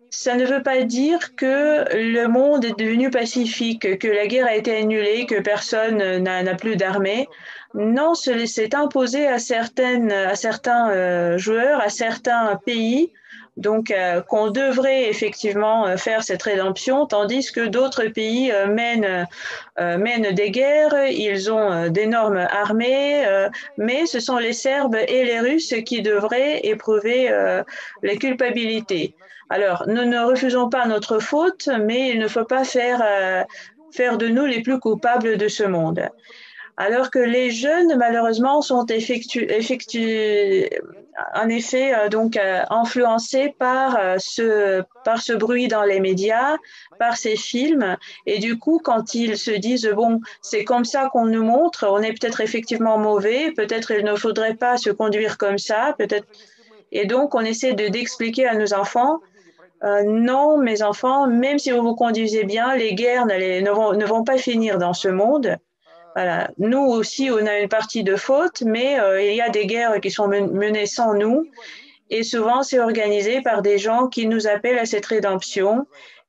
Ça ne veut pas dire que le monde est devenu pacifique, que la guerre a été annulée, que personne n'a plus d'armée. Non, c'est imposé à certains joueurs, à certains pays, donc qu'on devrait effectivement faire cette rédemption, tandis que d'autres pays mènent des guerres, ils ont d'énormes armées, mais ce sont les Serbes et les Russes qui devraient éprouver les culpabilités. Alors, nous ne refusons pas notre faute, mais il ne faut pas faire de nous les plus coupables de ce monde. Alors que les jeunes, malheureusement, sont en effet influencés par ce bruit dans les médias, par ces films, et du coup, quand ils se disent bon, c'est comme ça qu'on nous montre, on est peut-être effectivement mauvais, peut-être il ne faudrait pas se conduire comme ça, peut-être, et donc on essaie d'expliquer à nos enfants. Non, mes enfants, même si vous vous conduisez bien, les guerres ne vont pas finir dans ce monde. Voilà. Nous aussi, on a une partie de faute, mais il y a des guerres qui sont menées sans nous. Et souvent, c'est organisé par des gens qui nous appellent à cette rédemption.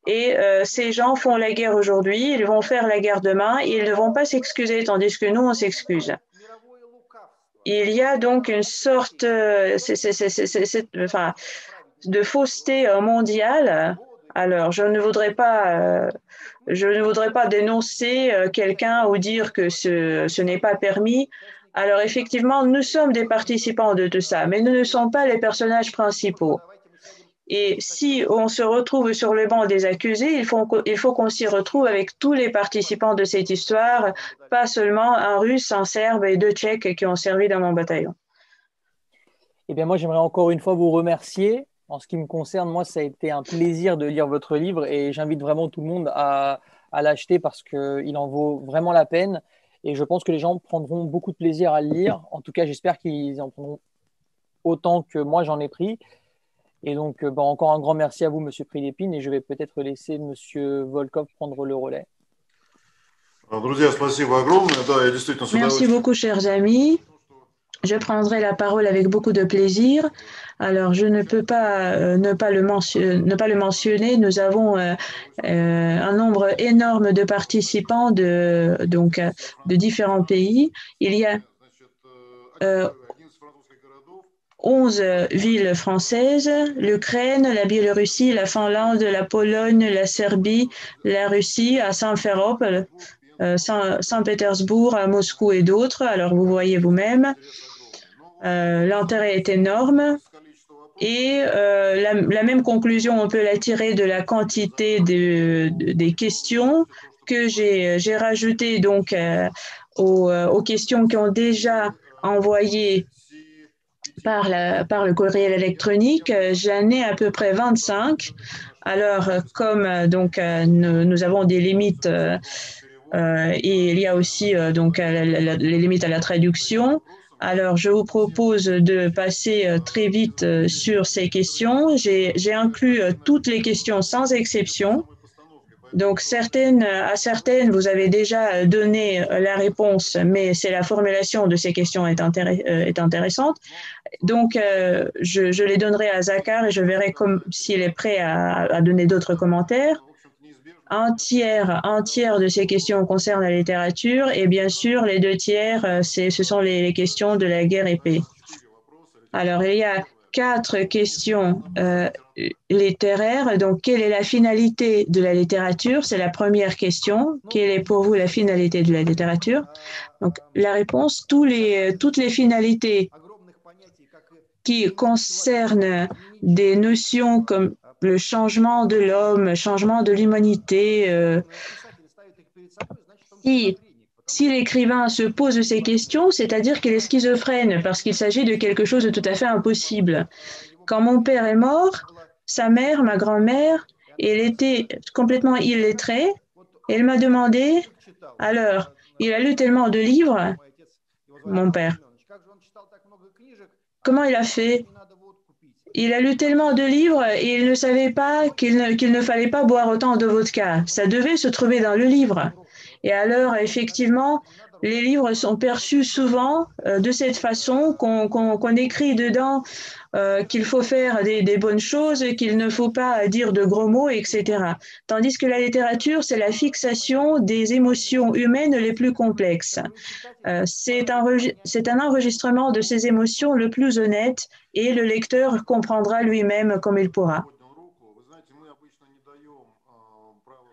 Et ces gens font la guerre aujourd'hui, ils vont faire la guerre demain, et ils ne vont pas s'excuser, tandis que nous, on s'excuse. Il y a donc une sorte de fausseté mondiale. Alors, je ne voudrais pas dénoncer quelqu'un ou dire que ce n'est pas permis. Alors, effectivement, nous sommes des participants de tout ça, mais nous ne sommes pas les personnages principaux. Et si on se retrouve sur le banc des accusés, il faut qu'on s'y retrouve avec tous les participants de cette histoire, pas seulement un Russe, un Serbe et deux Tchèques qui ont servi dans mon bataillon. Eh bien, moi, j'aimerais encore une fois vous remercier. En ce qui me concerne, moi, ça a été un plaisir de lire votre livre et j'invite vraiment tout le monde à l'acheter parce qu'il en vaut vraiment la peine. Et je pense que les gens prendront beaucoup de plaisir à le lire. En tout cas, j'espère qu'ils en prendront autant que moi, j'en ai pris. Et donc, encore un grand merci à vous, Monsieur Prix d'Épine. Et je vais peut-être laisser Monsieur Volkov prendre le relais. Друзья, спасибо огромное. Да, я действительно с Merci удовольствием. beaucoup, chers amis. Je prendrai la parole avec beaucoup de plaisir. Alors, je ne peux pas ne pas le mentionner. Nous avons un nombre énorme de participants de différents pays. Il y a 11 villes françaises, l'Ukraine, la Biélorussie, la Finlande, la Pologne, la Serbie, la Russie, à Saint-Féropol, Saint-Pétersbourg, à Moscou et d'autres. Alors, vous voyez vous-même. L'intérêt est énorme et la même conclusion, on peut la tirer de la quantité des questions que j'ai rajoutées donc aux questions qui ont déjà envoyé par le courriel électronique. J'en ai à peu près 25. Alors, comme nous avons des limites et il y a aussi les limites à la traduction. Alors, je vous propose de passer très vite sur ces questions. J'ai inclus toutes les questions sans exception. Donc, à certaines, vous avez déjà donné la réponse, mais c'est la formulation de ces questions est intéressante. Donc, je les donnerai à Zakhar et je verrai s'il est prêt à donner d'autres commentaires. Un tiers de ces questions concernent la littérature et bien sûr, les 2 tiers, ce sont les questions de la guerre et paix. Alors, il y a 4 questions littéraires. Donc, quelle est la finalité de la littérature? C'est la première question. Quelle est pour vous la finalité de la littérature? Donc, la réponse, toutes les finalités qui concernent des notions comme le changement de l'homme, changement de l'humanité. Si l'écrivain se pose ces questions, c'est-à-dire qu'il est schizophrène parce qu'il s'agit de quelque chose de tout à fait impossible. Quand mon père est mort, sa mère, ma grand-mère, elle était complètement illettrée. Elle m'a demandé, alors, il a lu tellement de livres, mon père. Comment il a fait? Il a lu tellement de livres et il ne savait pas qu'il ne fallait pas boire autant de vodka. Ça devait se trouver dans le livre. Et alors, effectivement, les livres sont perçus souvent de cette façon qu'on écrit dedans qu'il faut faire des bonnes choses, qu'il ne faut pas dire de gros mots, etc. Tandis que la littérature, c'est la fixation des émotions humaines les plus complexes. C'est un enregistrement de ces émotions le plus honnête et le lecteur comprendra lui-même comme il pourra.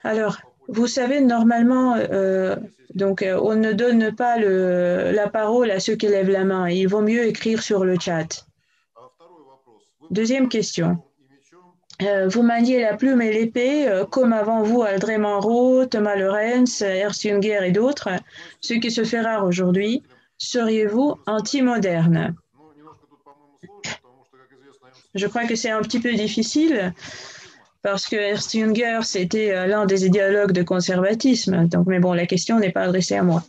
Alors, vous savez, normalement, on ne donne pas la parole à ceux qui lèvent la main. Il vaut mieux écrire sur le chat. Deuxième question. Vous maniez la plume et l'épée, comme avant vous Aldrey Munro, Thomas Lawrence, Ernst Junger et d'autres, ce qui se fait rare aujourd'hui. Seriez-vous anti-moderne? Je crois que c'est un petit peu difficile parce que Ernst Junger, c'était l'un des idéologues de conservatisme. Donc, mais bon, la question n'est pas adressée à moi.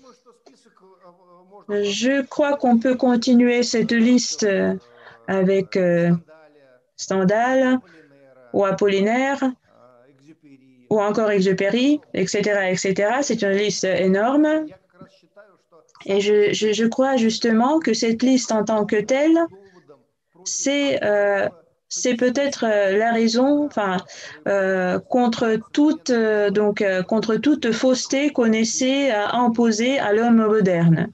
Je crois qu'on peut continuer cette liste avec Stendhal ou Apollinaire ou encore Exupéry, etc., etc. C'est une liste énorme. Et je crois justement que cette liste en tant que telle, c'est peut-être la raison, contre toute fausseté qu'on essaie à imposer à l'homme moderne.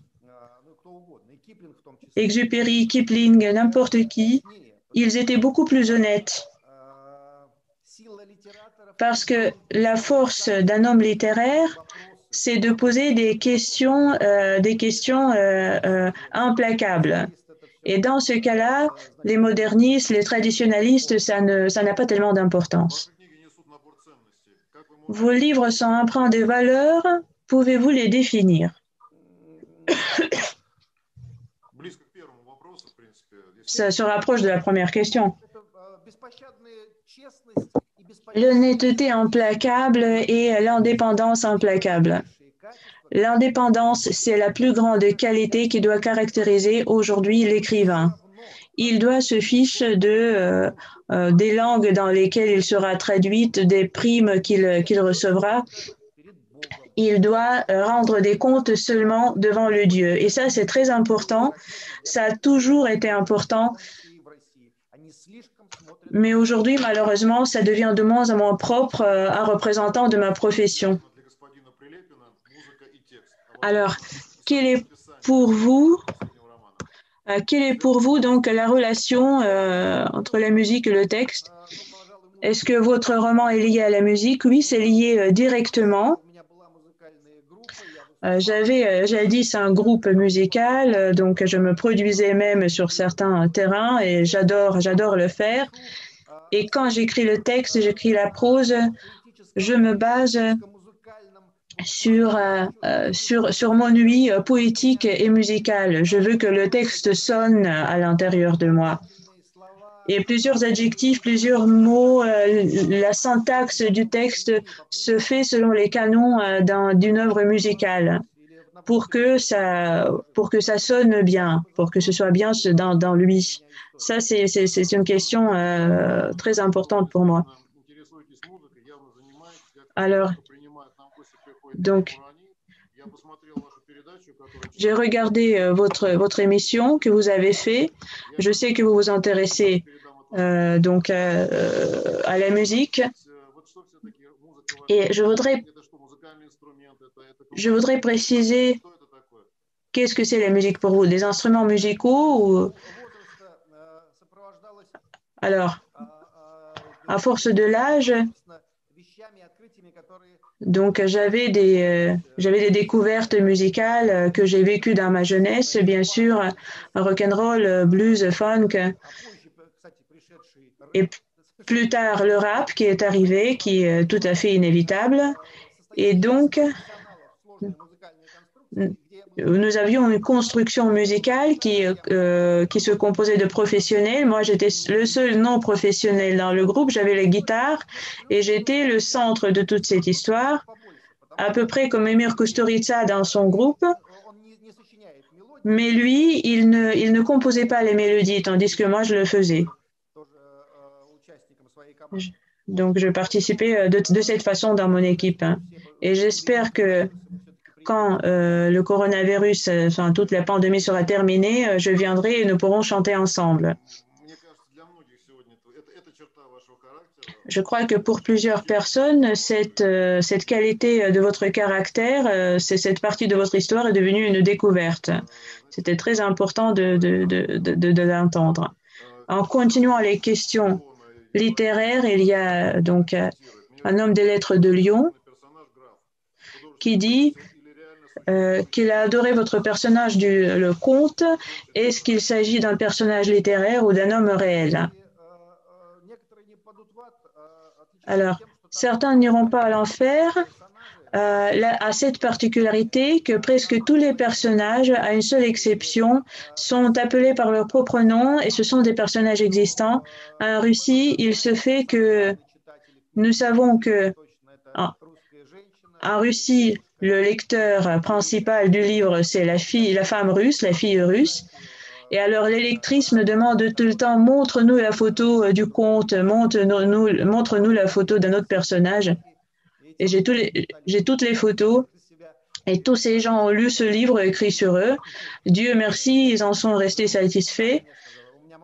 Exupéry, Kipling, n'importe qui, ils étaient beaucoup plus honnêtes. Parce que la force d'un homme littéraire, c'est de poser des questions implacables. Et dans ce cas-là, les modernistes, les traditionalistes, ça n'a pas tellement d'importance. Vos livres sont empreints de valeurs, pouvez-vous les définir? Ça se rapproche de la première question. L'honnêteté implacable et l'indépendance implacable. L'indépendance, c'est la plus grande qualité qui doit caractériser aujourd'hui l'écrivain. Il doit se ficher des langues dans lesquelles il sera traduit, des primes qu'il recevra. il doit rendre des comptes seulement devant le Dieu. Et ça, c'est très important. Ça a toujours été important. Mais aujourd'hui, malheureusement, ça devient de moins en moins propre à représentant de ma profession. Alors, quelle est pour vous donc la relation entre la musique et le texte? Est-ce que votre roman est lié à la musique? Oui, c'est lié directement. J'avais jadis un groupe musical, donc je me produisais même sur certains terrains et j'adore le faire. Et quand j'écris le texte, j'écris la prose, je me base sur mon ouïe poétique et musicale. Je veux que le texte sonne à l'intérieur de moi. Et plusieurs adjectifs, plusieurs mots, la syntaxe du texte se fait selon les canons d'une œuvre musicale pour que ça sonne bien, pour que ce soit bien dans lui. Ça, c'est une question très importante pour moi. Alors, donc, j'ai regardé votre émission que vous avez fait. Je sais que vous vous intéressez donc à la musique. Et je voudrais préciser qu'est-ce que c'est la musique pour vous? Des instruments musicaux ou... Alors, à force de l'âge, donc j'avais des découvertes musicales que j'ai vécues dans ma jeunesse, bien sûr, rock'n'roll, blues, funk, et plus tard le rap qui est arrivé, qui est tout à fait inévitable. Et donc, nous avions une construction musicale qui se composait de professionnels. Moi, j'étais le seul non professionnel dans le groupe. J'avais la guitare et j'étais le centre de toute cette histoire, à peu près comme Emir Kusturica dans son groupe. Mais lui, il ne composait pas les mélodies, tandis que moi, je le faisais. Donc, je participais de cette façon dans mon équipe. Et j'espère que quand le coronavirus, enfin, toute la pandémie sera terminée, je viendrai et nous pourrons chanter ensemble. Je crois que pour plusieurs personnes, cette qualité de votre caractère, cette partie de votre histoire est devenue une découverte. C'était très important de l'entendre. En continuant les questions littéraires, il y a donc un homme des lettres de Lyon qui dit qu'il a adoré votre personnage le conte. Est-ce qu'il s'agit d'un personnage littéraire ou d'un homme réel? Alors, certains n'iront pas à l'enfer à cette particularité que presque tous les personnages, à une seule exception, sont appelés par leur propre nom et ce sont des personnages existants. En Russie, il se fait que nous savons que en Russie, le lecteur principal du livre, c'est la femme russe, la fille russe. Et alors, les lectrices me demandent tout le temps, montre-nous la photo du conte, montre-nous la photo d'un autre personnage. Et j'ai toutes les photos. Et tous ces gens ont lu ce livre écrit sur eux. Dieu merci, ils en sont restés satisfaits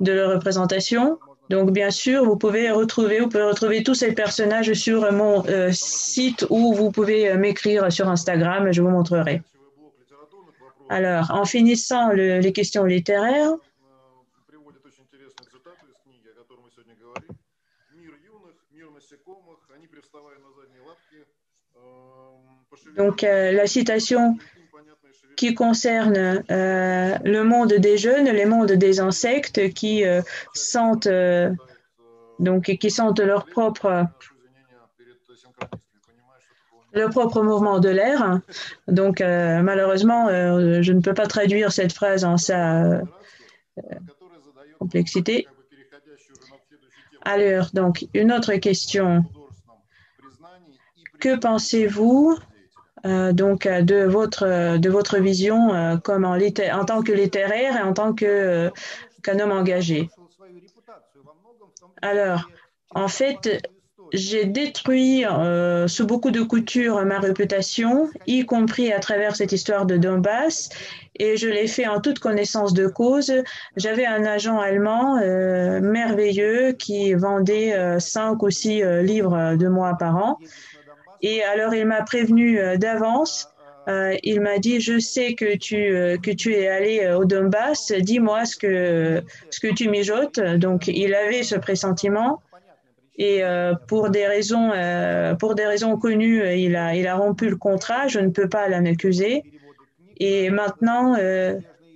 de leur représentation. Donc, bien sûr, vous pouvez retrouver tous ces personnages sur mon site ou vous pouvez m'écrire sur Instagram, je vous montrerai. Alors, en finissant les questions littéraires, donc la citation qui concerne le monde des jeunes, le monde des insectes qui sentent leur propre mouvement de l'air. Donc, malheureusement, je ne peux pas traduire cette phrase en sa complexité. Alors, donc, une autre question. Que pensez-vous de votre vision comme en tant que littéraire et en tant qu'un homme engagé? Alors, en fait, j'ai détruit sous beaucoup de couture ma réputation, y compris à travers cette histoire de Donbass, et je l'ai fait en toute connaissance de cause. J'avais un agent allemand merveilleux qui vendait 5 ou 6 livres de moi par an. Et alors, il m'a prévenu d'avance. Il m'a dit, je sais que tu es allé au Donbass, dis-moi ce que tu mijotes. Donc, il avait ce pressentiment. Et pour des raisons connues, il a rompu le contrat. Je ne peux pas l'en accuser. Et maintenant,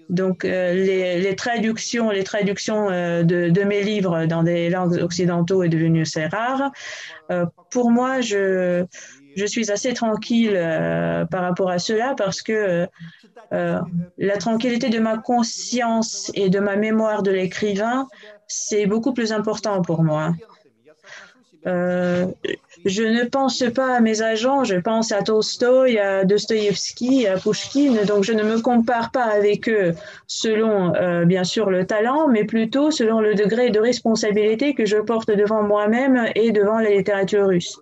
les traductions de mes livres dans des langues occidentaux est devenu assez rare. Pour moi, je suis assez tranquille par rapport à cela parce que la tranquillité de ma conscience et de ma mémoire de l'écrivain, c'est beaucoup plus important pour moi. Je ne pense pas à mes agents, je pense à Tolstoï, à Dostoïevski, à Pouchkine, donc je ne me compare pas avec eux selon, bien sûr, le talent, mais plutôt selon le degré de responsabilité que je porte devant moi-même et devant la littérature russe.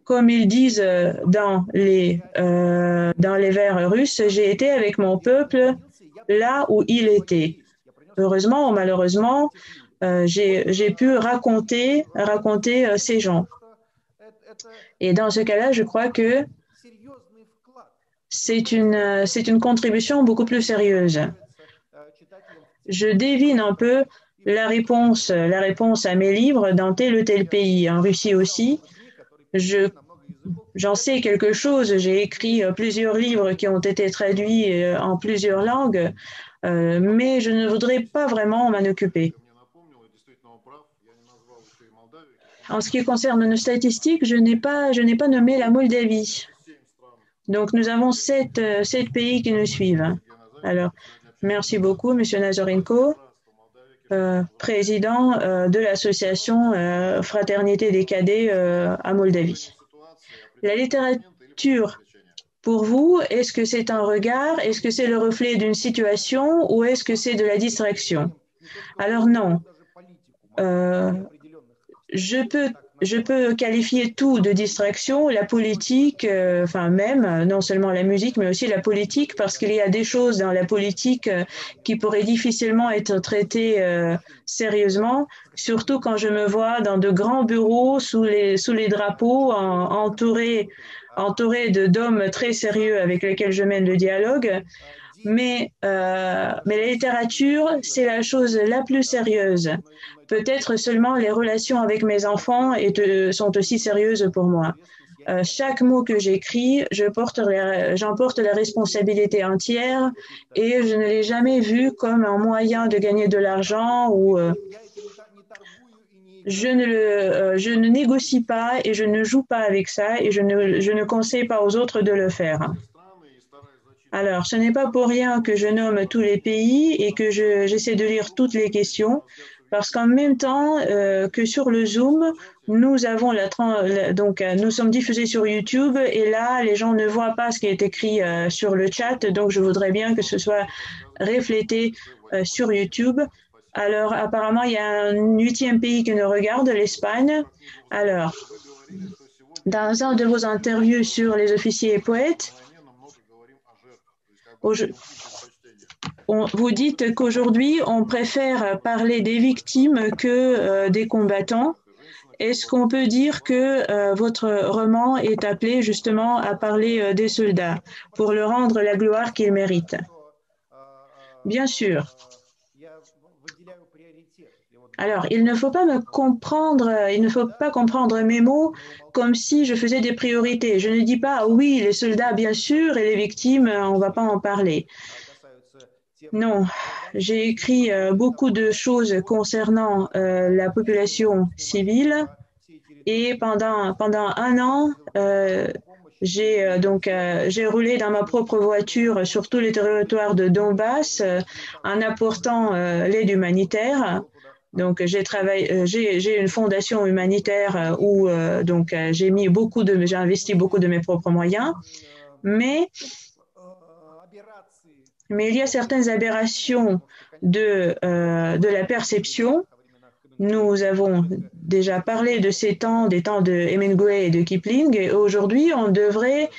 Comme ils disent dans les vers russes, j'ai été avec mon peuple là où il était. Heureusement ou malheureusement, j'ai pu raconter ces gens. Et dans ce cas-là, je crois que c'est une contribution beaucoup plus sérieuse. Je devine un peu la réponse à mes livres dans tel ou tel pays, en Russie aussi. J'en sais quelque chose. J'ai écrit plusieurs livres qui ont été traduits en plusieurs langues, mais je ne voudrais pas vraiment m'en occuper. En ce qui concerne nos statistiques, je n'ai pas nommé la Moldavie. Donc, nous avons 7 pays qui nous suivent. Alors, merci beaucoup, M. Nazarenko, président de l'association Fraternité des cadets à Moldavie. La littérature, pour vous, est-ce que c'est un regard, est-ce que c'est le reflet d'une situation ou est-ce que c'est de la distraction? Alors non. Je peux qualifier tout de distraction, la politique, enfin même, non seulement la musique, mais aussi la politique, parce qu'il y a des choses dans la politique qui pourraient difficilement être traitées sérieusement, surtout quand je me vois dans de grands bureaux sous les drapeaux, entourés d'hommes très sérieux avec lesquels je mène le dialogue. Mais la littérature, c'est la chose la plus sérieuse. Peut-être seulement les relations avec mes enfants sont aussi sérieuses pour moi. Chaque mot que j'écris, j'en porte la responsabilité entière et je ne l'ai jamais vu comme un moyen de gagner de l'argent ou je ne négocie pas et je ne joue pas avec ça et je ne conseille pas aux autres de le faire. Alors, ce n'est pas pour rien que je nomme tous les pays et que j'essaie de lire toutes les questions, parce qu'en même temps que sur le Zoom, nous sommes diffusés sur YouTube et là, les gens ne voient pas ce qui est écrit sur le chat, donc je voudrais bien que ce soit reflété sur YouTube. Alors, apparemment, il y a un 8e pays qui nous regarde, l'Espagne. Alors, dans un de vos interviews sur les officiers et poètes, vous dites qu'aujourd'hui, on préfère parler des victimes que des combattants. Est-ce qu'on peut dire que votre roman est appelé justement à parler des soldats pour leur rendre la gloire qu'ils méritent? Bien sûr. Alors, il ne faut pas comprendre mes mots comme si je faisais des priorités. Je ne dis pas, oui, les soldats, bien sûr, et les victimes, on ne va pas en parler. Non, j'ai écrit beaucoup de choses concernant la population civile et pendant un an, j'ai roulé dans ma propre voiture sur tous les territoires de Donbass en apportant l'aide humanitaire. Donc, j'ai une fondation humanitaire où j'ai investi beaucoup de mes propres moyens, mais il y a certaines aberrations de la perception Nous avons déjà parlé de ces temps, des temps de Hemingway et de Kipling, et aujourd'hui, on devrait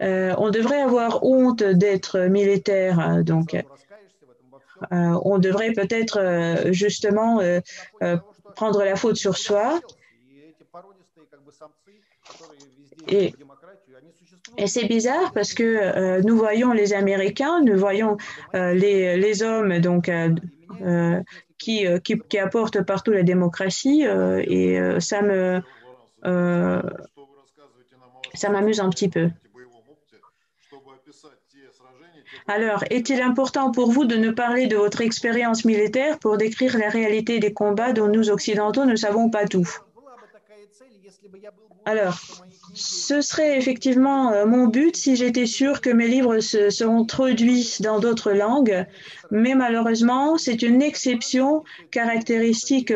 avoir honte d'être militaire. Donc, on devrait peut-être justement prendre la faute sur soi. Et c'est bizarre parce que nous voyons les Américains, nous voyons les hommes donc, qui apportent partout la démocratie et ça m'amuse un petit peu. Alors, est-il important pour vous de nous parler de votre expérience militaire pour décrire la réalité des combats dont nous, Occidentaux, ne savons pas tout? Alors, ce serait effectivement mon but si j'étais sûre que mes livres seront traduits dans d'autres langues, mais malheureusement, c'est une exception caractéristique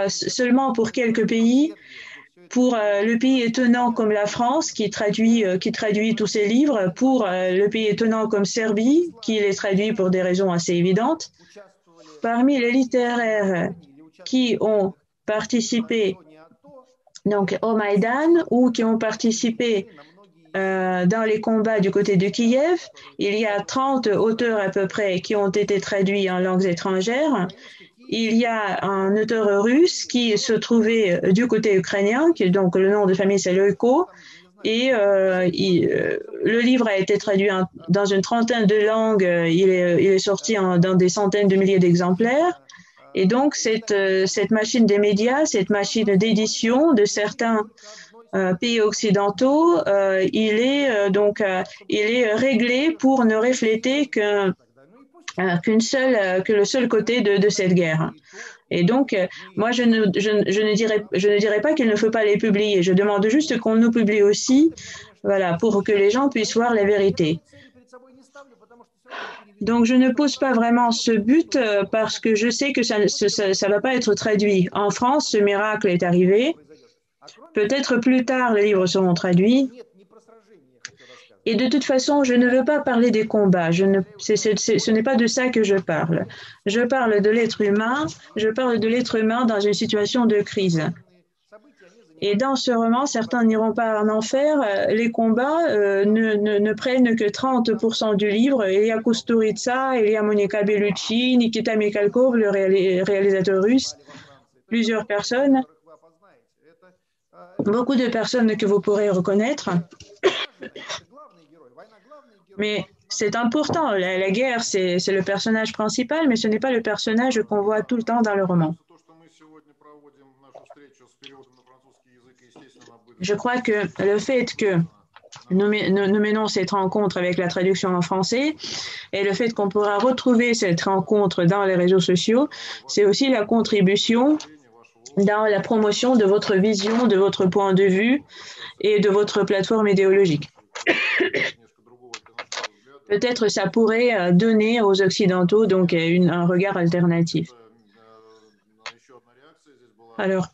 seulement pour quelques pays. Pour le pays étonnant comme la France, qui traduit tous ses livres, pour le pays étonnant comme Serbie, qui les traduit pour des raisons assez évidentes. Parmi les littéraires qui ont participé donc, au Maïdan ou qui ont participé dans les combats du côté de Kiev, il y a 30 auteurs à peu près qui ont été traduits en langues étrangères. Il y a un auteur russe qui se trouvait du côté ukrainien, donc le nom de famille c'est Loïko, et le livre a été traduit dans une trentaine de langues, il est sorti dans des centaines de milliers d'exemplaires. Et donc cette machine des médias, cette machine d'édition de certains pays occidentaux, il est réglé pour ne refléter que le seul côté de cette guerre. Et donc, moi, je ne dirais pas qu'il ne faut pas les publier. Je demande juste qu'on nous publie aussi, voilà, pour que les gens puissent voir la vérité. Donc, je ne pose pas vraiment ce but parce que je sais que ça ne va pas être traduit. En France, ce miracle est arrivé. Peut-être plus tard, les livres seront traduits. Et de toute façon, je ne veux pas parler des combats. Ce n'est pas de ça que je parle. Je parle de l'être humain. Je parle de l'être humain dans une situation de crise. Et dans ce roman, certains n'iront pas en enfer. Les combats ne prennent que 30% du livre. Il y a Kusturica, il y a Monica Bellucci, Nikita Mikhalkov, le réalisateur russe, plusieurs personnes, beaucoup de personnes que vous pourrez reconnaître. Mais c'est important. La guerre, c'est le personnage principal, mais ce n'est pas le personnage qu'on voit tout le temps dans le roman. Je crois que le fait que nous menons cette rencontre avec la traduction en français et le fait qu'on pourra retrouver cette rencontre dans les réseaux sociaux, c'est aussi la contribution dans la promotion de votre vision, de votre point de vue et de votre plateforme idéologique. Peut-être ça pourrait donner aux Occidentaux donc un regard alternatif. Alors,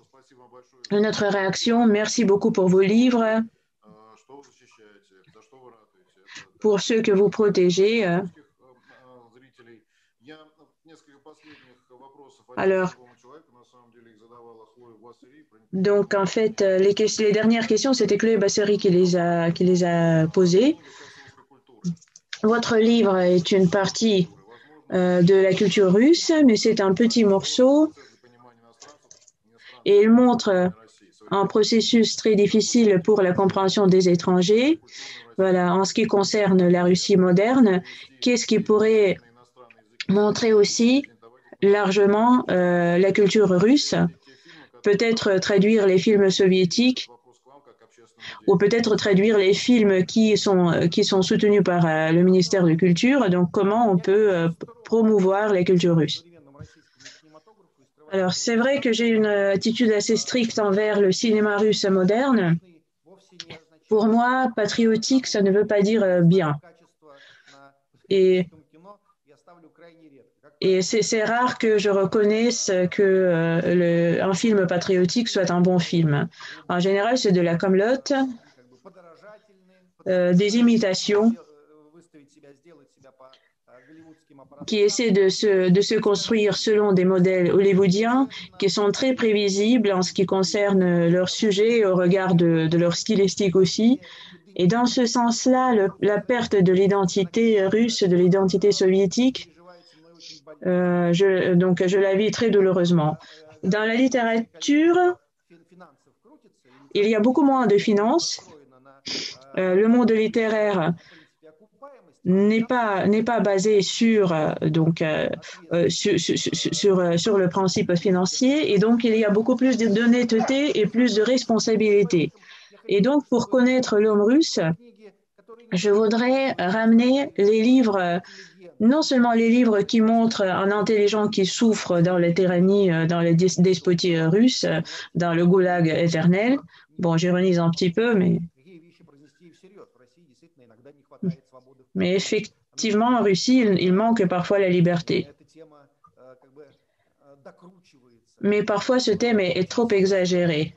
notre réaction, merci beaucoup pour vos livres, pour ceux que vous protégez. Alors, donc en fait, les dernières questions, c'était Chloé Basseri qui les a posées. Votre livre est une partie de la culture russe, mais c'est un petit morceau et il montre un processus très difficile pour la compréhension des étrangers. Voilà, en ce qui concerne la Russie moderne, qu'est-ce qui pourrait montrer aussi largement la culture russe, peut-être traduire les films soviétiques ou peut-être traduire les films qui sont soutenus par le ministère de Culture. Donc, comment on peut promouvoir la culture russe? Alors, c'est vrai que j'ai une attitude assez stricte envers le cinéma russe moderne. Pour moi, patriotique, ça ne veut pas dire bien. Et c'est rare que je reconnaisse que un film patriotique soit un bon film. En général, c'est de la camelote, des imitations. qui essaient de se construire selon des modèles hollywoodiens qui sont très prévisibles en ce qui concerne leur sujet au regard de leur stylistique aussi. Et dans ce sens-là, la perte de l'identité russe, de l'identité soviétique, je la vis très douloureusement. Dans la littérature, il y a beaucoup moins de finances. Le monde littéraire n'est pas basé sur le principe financier, et donc il y a beaucoup plus d'honnêteté et plus de responsabilité. Et donc, pour connaître l'homme russe, je voudrais ramener les livres, non seulement les livres qui montrent un intelligent qui souffre dans les tyrannies, dans les despoties russes, dans le goulag éternel. Bon, j'ironise un petit peu, mais effectivement, en Russie, il manque parfois la liberté. Mais parfois, ce thème est trop exagéré.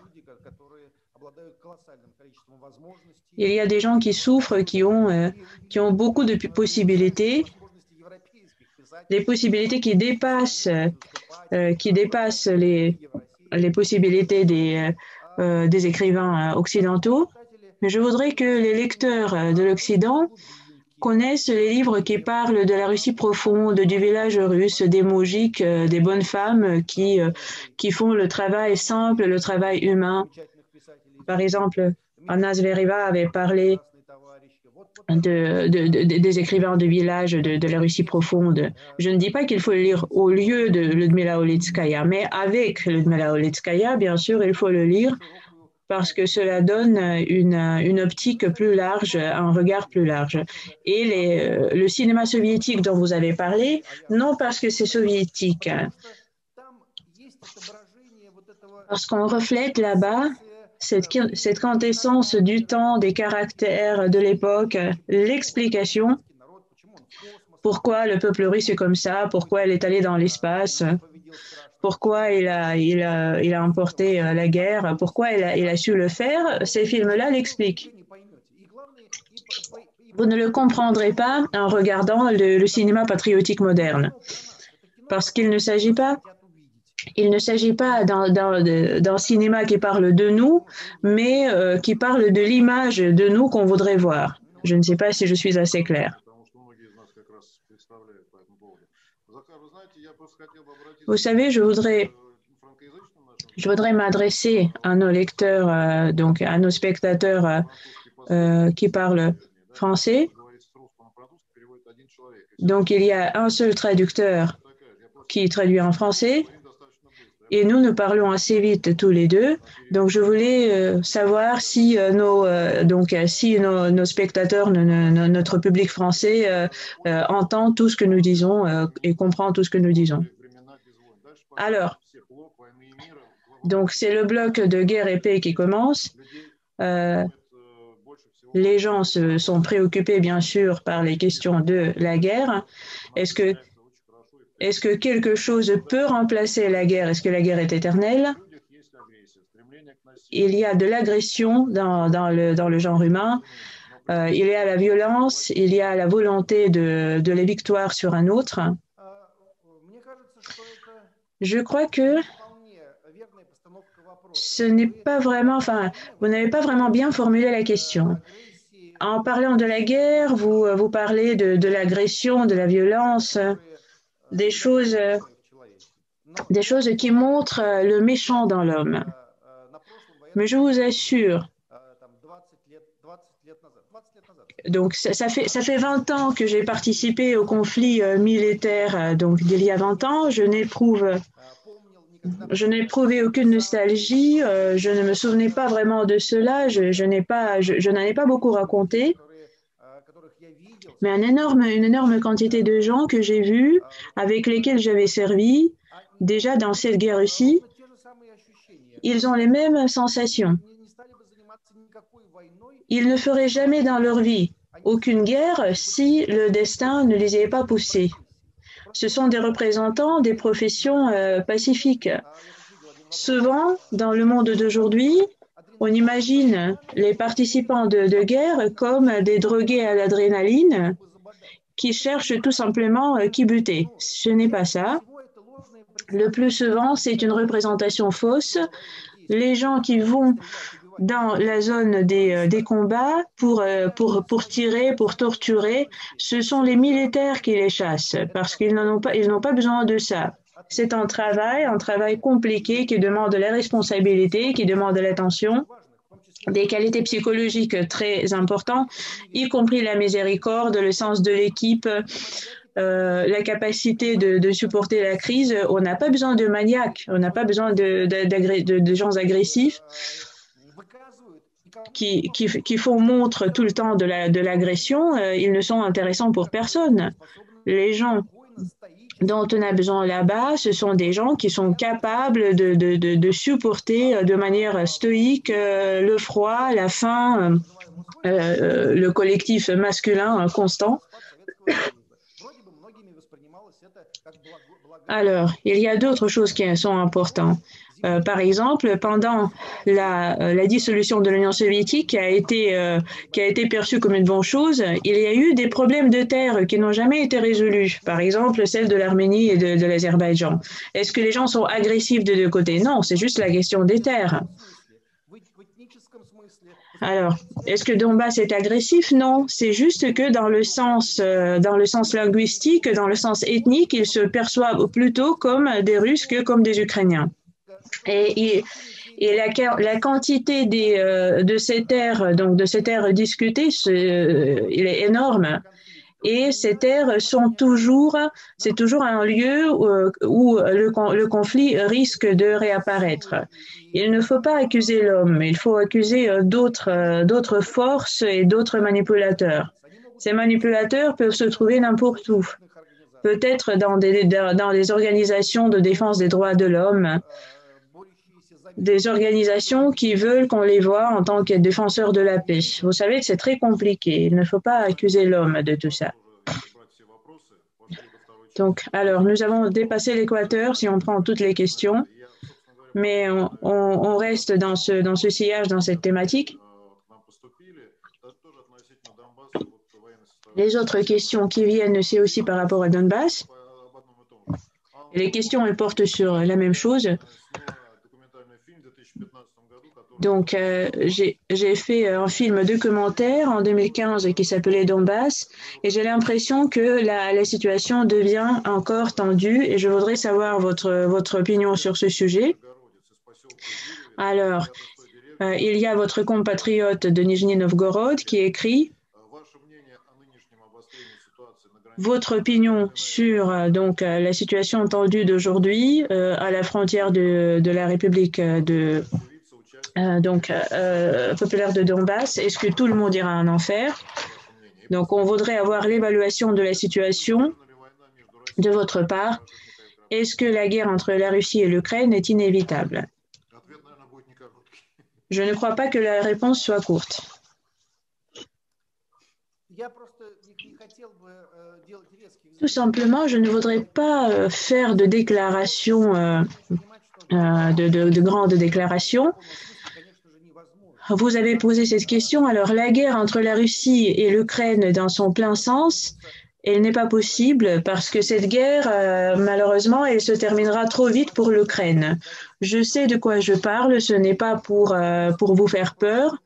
Il y a des gens qui souffrent, qui ont beaucoup de possibilités, des possibilités qui dépassent les possibilités des écrivains occidentaux. Mais je voudrais que les lecteurs de l'Occident connaissent les livres qui parlent de la Russie profonde, du village russe, des moujiks, des bonnes femmes qui font le travail simple, le travail humain. Par exemple, Anna Zvereva avait parlé des écrivains de village de la Russie profonde. Je ne dis pas qu'il faut le lire au lieu de Ludmila Olitskaya, mais avec Ludmila Olitskaya, bien sûr, il faut le lire parce que cela donne une optique plus large, un regard plus large. Et le cinéma soviétique dont vous avez parlé, non parce que c'est soviétique, parce qu'on reflète là-bas cette quintessence du temps, des caractères de l'époque, l'explication, pourquoi le peuple russe est comme ça, pourquoi il est allé dans l'espace, pourquoi il a emporté la guerre, pourquoi il a su le faire. Ces films-là l'expliquent. Vous ne le comprendrez pas en regardant le cinéma patriotique moderne, parce qu'il ne s'agit pas d'un cinéma qui parle de nous, mais qui parle de l'image de nous qu'on voudrait voir. Je ne sais pas si je suis assez claire. Vous savez, je voudrais m'adresser à nos lecteurs, donc à nos spectateurs qui parlent français. Donc, il y a un seul traducteur qui traduit en français. Et nous parlons assez vite tous les deux. Donc, je voulais savoir si nos spectateurs, notre public français entend tout ce que nous disons et comprend tout ce que nous disons. Alors, donc c'est le bloc de guerre et paix qui commence. Les gens sont préoccupés, bien sûr, par les questions de la guerre. Est-ce que quelque chose peut remplacer la guerre? Est-ce que la guerre est éternelle? Il y a de l'agression dans le genre humain. Il y a la violence, il y a la volonté de la victoire sur un autre. Je crois que ce n'est pas vraiment, vous n'avez pas vraiment bien formulé la question. En parlant de la guerre, vous parlez de l'agression, de la violence, des choses qui montrent le méchant dans l'homme. Mais je vous assure, donc ça fait 20 ans que j'ai participé au conflit militaire, donc d'il y a 20 ans, je n'éprouvais aucune nostalgie, je ne me souvenais pas vraiment de cela, je n'en ai pas beaucoup raconté. Mais une énorme quantité de gens que j'ai vus, avec lesquels j'avais servi, déjà dans cette guerre-ci, ils ont les mêmes sensations. Ils ne feraient jamais dans leur vie aucune guerre si le destin ne les avait pas poussés. Ce sont des représentants des professions pacifiques. Souvent, dans le monde d'aujourd'hui, on imagine les participants de guerre comme des drogués à l'adrénaline qui cherchent tout simplement qui buter. Ce n'est pas ça. Le plus souvent, c'est une représentation fausse. Les gens qui vont dans la zone des combats pour tirer, pour torturer, ce sont les militaires qui les chassent parce qu'ils n'ont pas besoin de ça. C'est un travail compliqué qui demande la responsabilité, qui demande l'attention, des qualités psychologiques très importantes, y compris la miséricorde, le sens de l'équipe, la capacité de supporter la crise. On n'a pas besoin de maniaques, on n'a pas besoin de gens agressifs qui font montre tout le temps de l'agression. Ils ne sont intéressants pour personne. Les gens dont on a besoin là-bas, ce sont des gens qui sont capables de supporter de manière stoïque le froid, la faim, le collectif masculin constant. Alors, il y a d'autres choses qui sont importantes. Par exemple, pendant la dissolution de l'Union soviétique, qui a été perçue comme une bonne chose, il y a eu des problèmes de terre qui n'ont jamais été résolus. Par exemple, celle de l'Arménie et de l'Azerbaïdjan. Est-ce que les gens sont agressifs des deux côtés? Non, c'est juste la question des terres. Alors, est-ce que Donbass est agressif? Non, c'est juste que dans le sens linguistique, dans le sens ethnique, ils se perçoivent plutôt comme des Russes que comme des Ukrainiens. Et la quantité de ces terres, donc de ces terres discutées, il est énorme. Et ces terres c'est toujours un lieu où le conflit risque de réapparaître. Il ne faut pas accuser l'homme, il faut accuser d'autres forces et d'autres manipulateurs. Ces manipulateurs peuvent se trouver n'importe où, peut-être dans des organisations de défense des droits de l'homme, des organisations qui veulent qu'on les voit en tant que défenseurs de la paix. Vous savez que c'est très compliqué. Il ne faut pas accuser l'homme de tout ça. Donc, alors, nous avons dépassé l'équateur si on prend toutes les questions, mais on reste dans ce sillage, dans cette thématique. Les autres questions qui viennent, c'est aussi par rapport à Donbass. Les questions, elles portent sur la même chose. Donc, j'ai fait un film documentaire en 2015 qui s'appelait Donbass et j'ai l'impression que la situation devient encore tendue et je voudrais savoir votre opinion sur ce sujet. Alors, il y a votre compatriote de Nijni Novgorod qui écrit votre opinion sur la situation tendue d'aujourd'hui à la frontière de la République populaire de Donbass. Est-ce que tout le monde ira en enfer? Donc, on voudrait avoir l'évaluation de la situation de votre part. Est-ce que la guerre entre la Russie et l'Ukraine est inévitable? Je ne crois pas que la réponse soit courte. Tout simplement, je ne voudrais pas faire de déclarations, de grandes déclarations. Vous avez posé cette question. Alors, la guerre entre la Russie et l'Ukraine dans son plein sens, elle n'est pas possible parce que cette guerre, malheureusement, elle se terminera trop vite pour l'Ukraine. Je sais de quoi je parle. Ce n'est pas pour vous faire peur,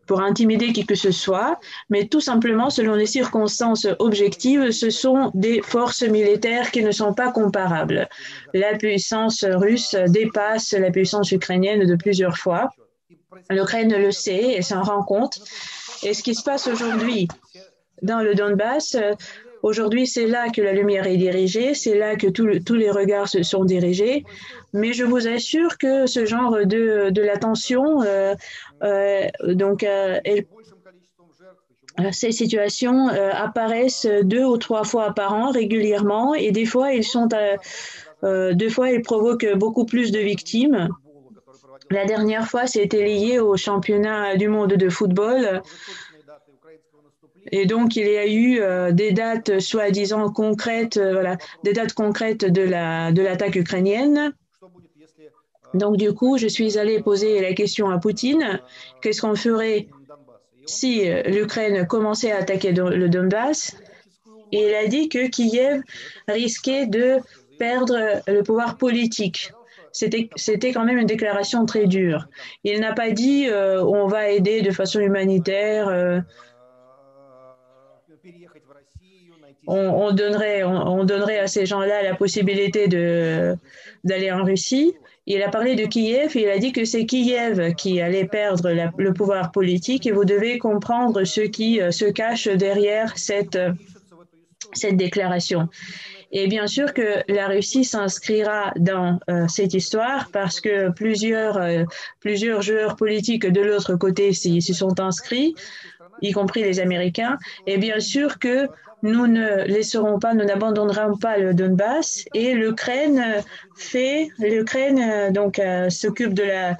pour intimider qui que ce soit, mais tout simplement, selon les circonstances objectives, ce sont des forces militaires qui ne sont pas comparables. La puissance russe dépasse la puissance ukrainienne de plusieurs fois. L'Ukraine le sait et s'en rend compte. Et ce qui se passe aujourd'hui dans le Donbass, aujourd'hui, c'est là que la lumière est dirigée, c'est là que tous les regards se sont dirigés. Mais je vous assure que ce genre de l'attention, ces situations apparaissent 2 ou 3 fois par an régulièrement et des fois, elles provoquent beaucoup plus de victimes. La dernière fois, c'était lié au championnat du monde de football. Et donc, il y a eu des dates soi-disant concrètes, des dates concrètes de l'attaque ukrainienne. Donc, du coup, je suis allée poser la question à Poutine. Qu'est-ce qu'on ferait si l'Ukraine commençait à attaquer le Donbass? Et il a dit que Kiev risquait de perdre le pouvoir politique. C'était quand même une déclaration très dure. Il n'a pas dit on va aider de façon humanitaire, on donnerait à ces gens-là la possibilité d'aller en Russie. Il a parlé de Kiev et il a dit que c'est Kiev qui allait perdre le pouvoir politique et vous devez comprendre ce qui se cache derrière cette déclaration. Et bien sûr que la Russie s'inscrira dans cette histoire parce que plusieurs joueurs politiques de l'autre côté s'y sont inscrits, y compris les Américains. Et bien sûr que nous ne laisserons pas, nous n'abandonnerons pas le Donbass et l'Ukraine donc s'occupe de la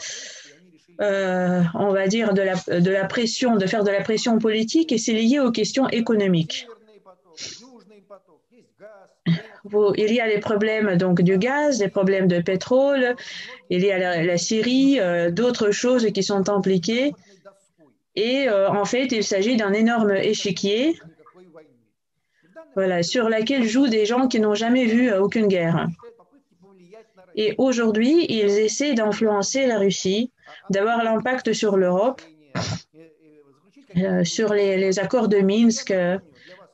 on va dire de la pression, de faire de la pression politique et c'est lié aux questions économiques. Il y a les problèmes donc du gaz, les problèmes de pétrole, il y a la Syrie, d'autres choses qui sont impliquées. Et en fait, il s'agit d'un énorme échiquier sur lequel jouent des gens qui n'ont jamais vu aucune guerre. Et aujourd'hui, ils essaient d'influencer la Russie, d'avoir l'impact sur l'Europe, sur les accords de Minsk.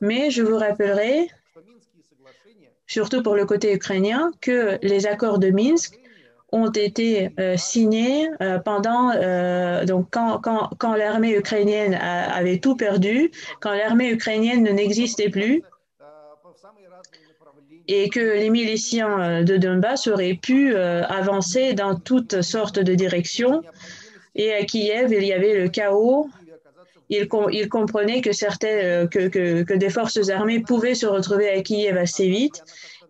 Mais je vous rappellerai, surtout pour le côté ukrainien, que les accords de Minsk ont été signés donc quand l'armée ukrainienne avait tout perdu, quand l'armée ukrainienne n'existait plus, et que les miliciens de Donbass auraient pu avancer dans toutes sortes de directions. Et à Kiev, il y avait le chaos. Ils comprenaient que des forces armées pouvaient se retrouver à Kiev assez vite.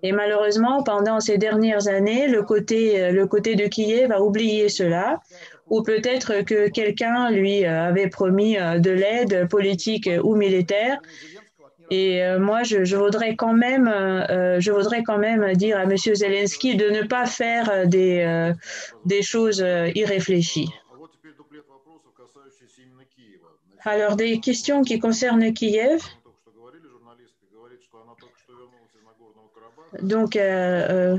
Et malheureusement, pendant ces dernières années, le côté de Kiev a oublié cela, ou peut-être que quelqu'un lui avait promis de l'aide politique ou militaire. Et moi, je voudrais quand même dire à M. Zelensky de ne pas faire des choses irréfléchies. Alors, des questions qui concernent Kiev. Donc, un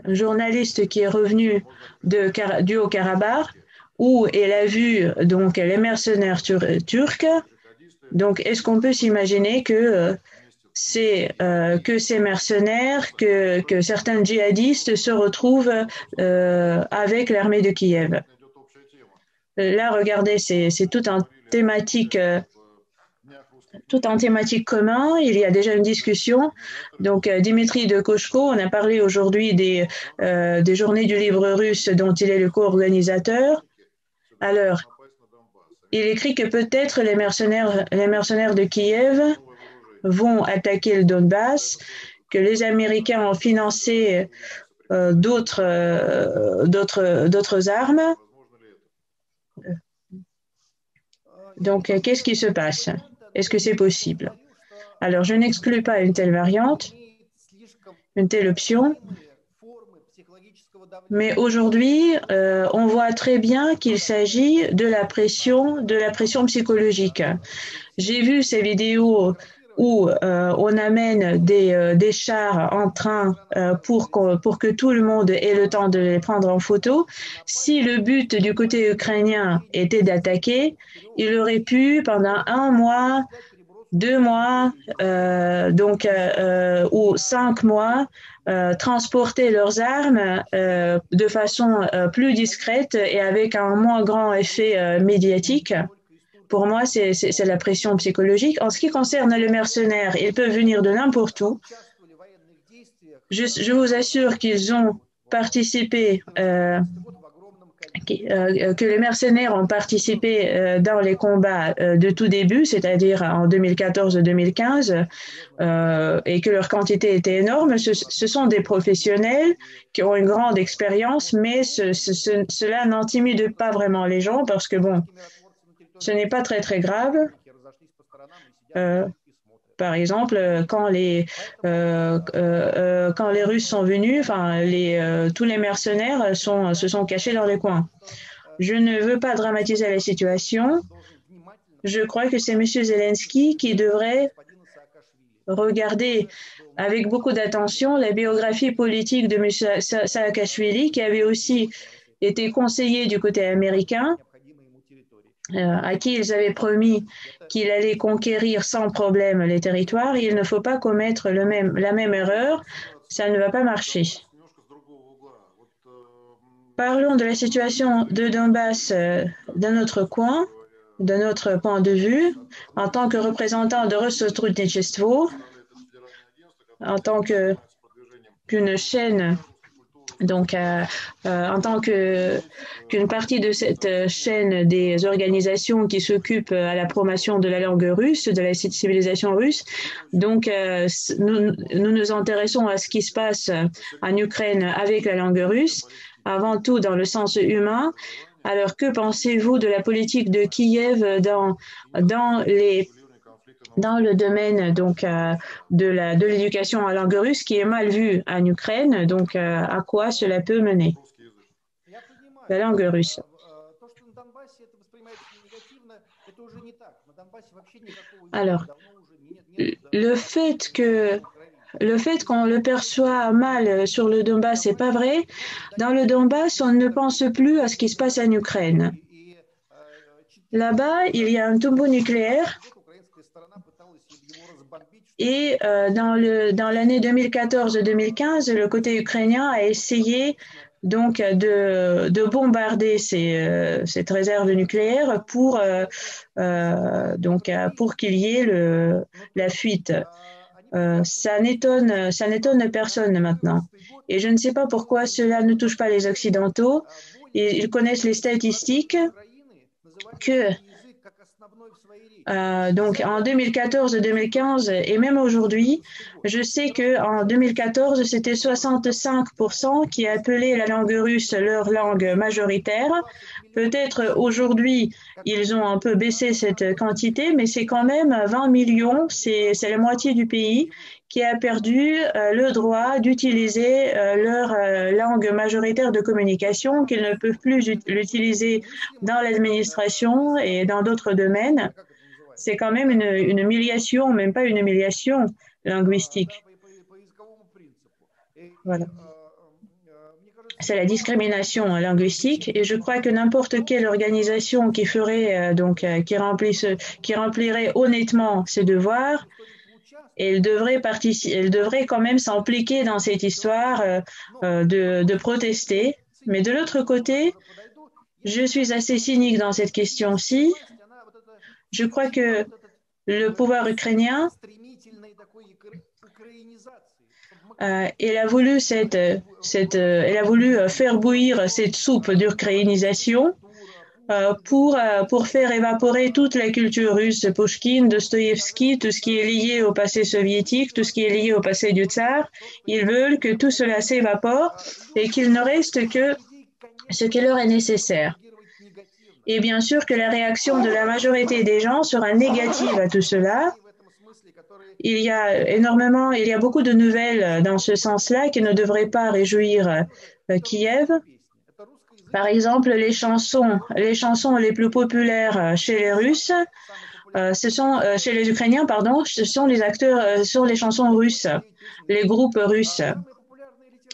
journaliste qui est revenu du Haut-Karabakh, où elle a vu donc les mercenaires turcs. Donc, est-ce qu'on peut s'imaginer que ces mercenaires, que certains djihadistes se retrouvent avec l'armée de Kiev? Là, regardez, c'est tout un thématique commun. Il y a déjà une discussion. Donc, Dimitri de Koshko, on a parlé aujourd'hui des journées du livre russe dont il est le co-organisateur. Alors, il écrit que peut-être les mercenaires de Kiev vont attaquer le Donbass, que les Américains ont financé d'autres armes. Donc, qu'est-ce qui se passe? Est-ce que c'est possible? Alors, je n'exclus pas une telle variante, une telle option, mais aujourd'hui, on voit très bien qu'il s'agit de la pression psychologique. J'ai vu ces vidéos où on amène des chars en train pour que tout le monde ait le temps de les prendre en photo. Si le but du côté ukrainien était d'attaquer, il aurait pu pendant 1 mois, 2 mois, ou 5 mois, transporter leurs armes de façon plus discrète et avec un moins grand effet médiatique. Pour moi, c'est la pression psychologique. En ce qui concerne les mercenaires, ils peuvent venir de n'importe où. Je vous assure qu'ils ont participé, que les mercenaires ont participé dans les combats de tout début, c'est-à-dire en 2014-2015, et que leur quantité était énorme. Ce sont des professionnels qui ont une grande expérience, mais cela n'intimide pas vraiment les gens parce que, bon, ce n'est pas très, très grave. Par exemple, quand les Russes sont venus, tous les mercenaires se sont cachés dans les coins. Je ne veux pas dramatiser la situation. Je crois que c'est M. Zelensky qui devrait regardé avec beaucoup d'attention la biographie politique de M. Saakashvili, qui avait aussi été conseiller du côté américain, à qui ils avaient promis qu'il allait conquérir sans problème les territoires. Il ne faut pas commettre la même erreur, ça ne va pas marcher. Parlons de la situation de Donbass d'un autre coin, de notre point de vue, en tant que représentant de Rossotrudnichestvo, en tant qu'une chaîne, donc en tant qu'une partie de cette chaîne des organisations qui s'occupent à la promotion de la langue russe, de la civilisation russe. Donc nous nous intéressons à ce qui se passe en Ukraine avec la langue russe, avant tout dans le sens humain. Alors, que pensez-vous de la politique de Kiev dans le domaine donc de l'éducation en langue russe qui est mal vue en Ukraine? Donc, à quoi cela peut mener? La langue russe. Alors, le fait qu'on le perçoit mal sur le Donbass, c'est pas vrai. Dans le Donbass, on ne pense plus à ce qui se passe en Ukraine. Là-bas, il y a un tombeau nucléaire et dans l'année 2014-2015, le côté ukrainien a essayé donc de bombarder cette réserve nucléaire pour qu'il y ait la fuite. Ça n'étonne personne maintenant. Et je ne sais pas pourquoi cela ne touche pas les Occidentaux. Ils connaissent les statistiques que donc en 2014-2015 et même aujourd'hui, je sais qu'en 2014, c'était 65% qui appelaient la langue russe leur langue majoritaire. Peut-être aujourd'hui, ils ont un peu baissé cette quantité, mais c'est quand même 20 millions, c'est la moitié du pays qui a perdu le droit d'utiliser leur langue majoritaire de communication, qu'ils ne peuvent plus l'utiliser dans l'administration et dans d'autres domaines. C'est quand même une humiliation, même pas une humiliation linguistique. Voilà. C'est la discrimination linguistique et je crois que n'importe quelle organisation qui ferait qui remplirait honnêtement ses devoirs, elle devrait quand même s'impliquer dans cette histoire de protester. Mais de l'autre côté, je suis assez cynique dans cette question-ci. Je crois que le pouvoir ukrainien elle a voulu faire bouillir cette soupe d'ukrainisation pour faire évaporer toute la culture russe, Pouchkine, Dostoïevski, tout ce qui est lié au passé soviétique, tout ce qui est lié au passé du tsar. Ils veulent que tout cela s'évapore et qu'il ne reste que ce qui leur est nécessaire. Et bien sûr que la réaction de la majorité des gens sera négative à tout cela. Il y a beaucoup de nouvelles dans ce sens-là qui ne devraient pas réjouir Kiev. Par exemple, les chansons les plus populaires chez les Russes, chez les Ukrainiens, pardon, ce sont les acteurs sur les chansons russes, les groupes russes.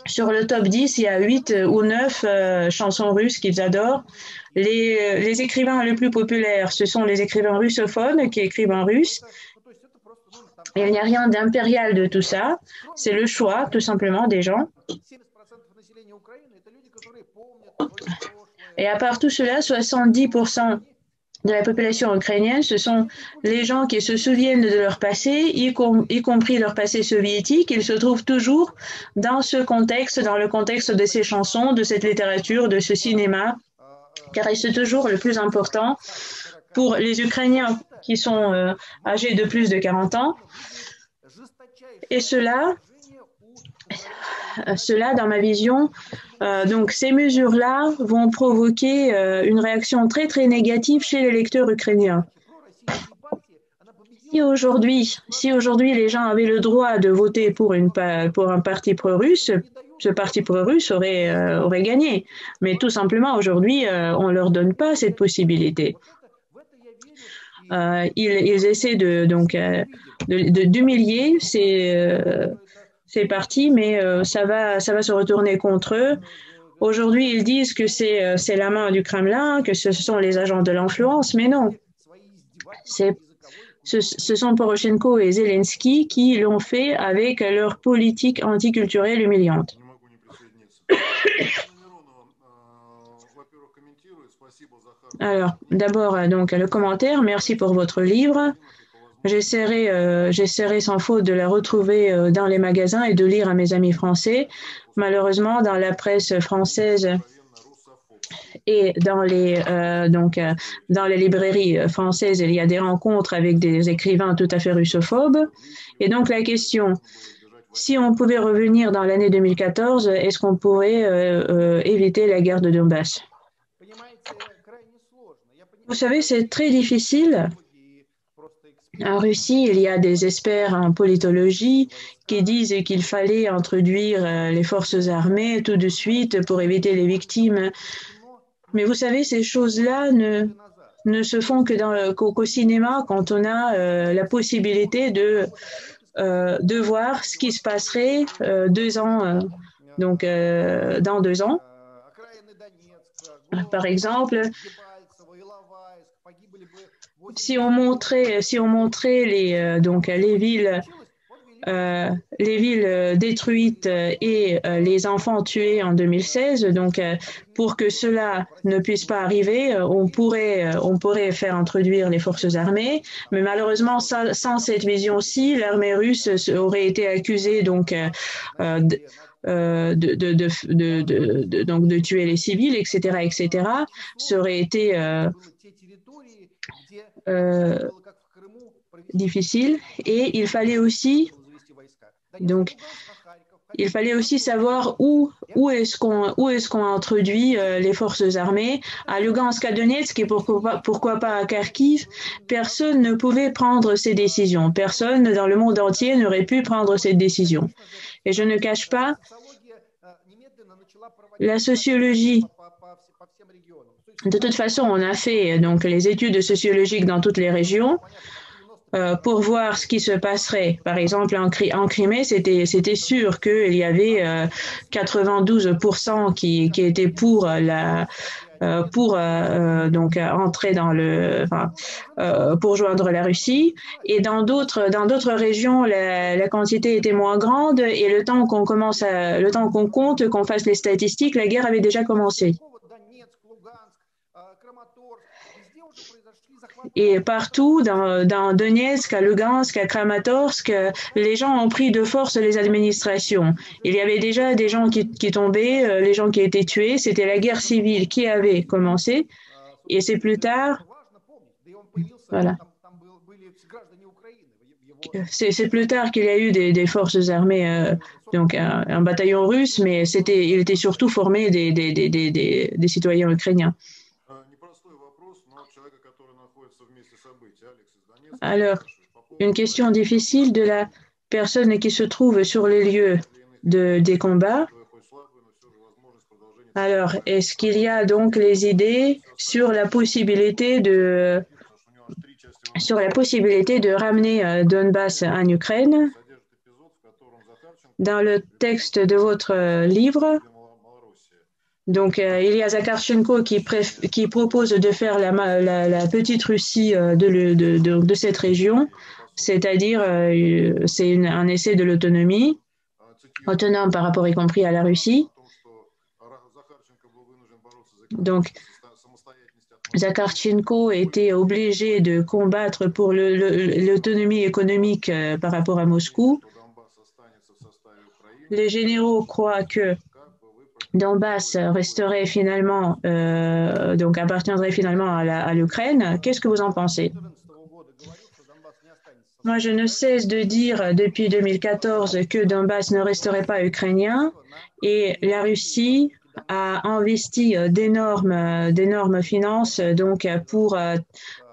Sur le top 10, il y a 8 ou 9 chansons russes qu'ils adorent. Les écrivains les plus populaires, ce sont les écrivains russophones qui écrivent en russe. Il n'y a rien d'impérial de tout ça. C'est le choix, tout simplement, des gens. Et à part tout cela, 70% de la population ukrainienne, ce sont les gens qui se souviennent de leur passé, y compris leur passé soviétique. Ils se trouvent toujours dans ce contexte, dans le contexte de ces chansons, de cette littérature, de ce cinéma, car c'est toujours le plus important pour les Ukrainiens qui sont âgés de plus de 40 ans. Et cela, dans ma vision, donc ces mesures-là vont provoquer une réaction très très négative chez les lecteurs ukrainiens. Si aujourd'hui les gens avaient le droit de voter pour un parti pro-russe, ce parti pro-russe aurait gagné. Mais tout simplement aujourd'hui, on ne leur donne pas cette possibilité. ils essaient d'humilier ces partis, mais ça va se retourner contre eux. Aujourd'hui, ils disent que c'est la main du Kremlin, que ce sont les agents de l'influence, mais non. Ce sont Poroshenko et Zelensky qui l'ont fait avec leur politique anticulturelle humiliante. Alors, d'abord, donc, le commentaire. Merci pour votre livre. J'essaierai sans faute de la retrouver dans les magasins et de lire à mes amis français. Malheureusement, dans la presse française et dans les librairies françaises, il y a des rencontres avec des écrivains tout à fait russophobes. Et donc, la question, si on pouvait revenir dans l'année 2014, est-ce qu'on pourrait éviter la guerre de Donbass? Vous savez, c'est très difficile. En Russie, il y a des experts en politologie qui disent qu'il fallait introduire les forces armées tout de suite pour éviter les victimes. Mais vous savez, ces choses-là ne se font qu'au cinéma quand on a la possibilité de voir ce qui se passerait dans 2 ans. Par exemple, si on montrait les villes détruites et les enfants tués en 2016, donc pour que cela ne puisse pas arriver, on pourrait faire introduire les forces armées, mais malheureusement sans cette vision-ci, l'armée russe aurait été accusée de tuer les civils, etc. Ça aurait été difficile, et il fallait aussi savoir où est-ce qu'on a introduit les forces armées. À Lugansk, à Donetsk et pourquoi pas à Kharkiv. Personne ne pouvait prendre ces décisions. Personne dans le monde entier n'aurait pu prendre cette décision. Et je ne cache pas, la sociologie. De toute façon, on a fait les études sociologiques dans toutes les régions pour voir ce qui se passerait. Par exemple, en Crimée, c'était sûr qu'il y avait 92% qui étaient pour entrer pour joindre la Russie. Et dans d'autres régions, la quantité était moins grande, et le temps qu'on compte, qu'on fasse les statistiques, la guerre avait déjà commencé. Et partout, dans Donetsk, à Lugansk, à Kramatorsk, les gens ont pris de force les administrations. Il y avait déjà des gens qui tombaient, les gens qui étaient tués. C'était la guerre civile qui avait commencé. Et c'est plus tard, voilà. C'est plus tard qu'il y a eu des forces armées, un bataillon russe, mais il était surtout formé des citoyens ukrainiens. Alors, une question difficile de la personne qui se trouve sur les lieux des combats. Alors, est-ce qu'il y a donc les idées sur la possibilité de ramener Donbass en Ukraine? Dans le texte de votre livre, donc, il y a Zakharchenko qui propose de faire la petite Russie de cette région, c'est-à-dire c'est un essai de l'autonomie, autonome par rapport y compris à la Russie. Donc, Zakharchenko était obligé de combattre pour l'autonomie économique par rapport à Moscou. Les généraux croient que Donbass resterait finalement, appartiendrait finalement à l'Ukraine. Qu'est-ce que vous en pensez? Moi, je ne cesse de dire depuis 2014 que Donbass ne resterait pas ukrainien, et la Russie a investi d'énormes finances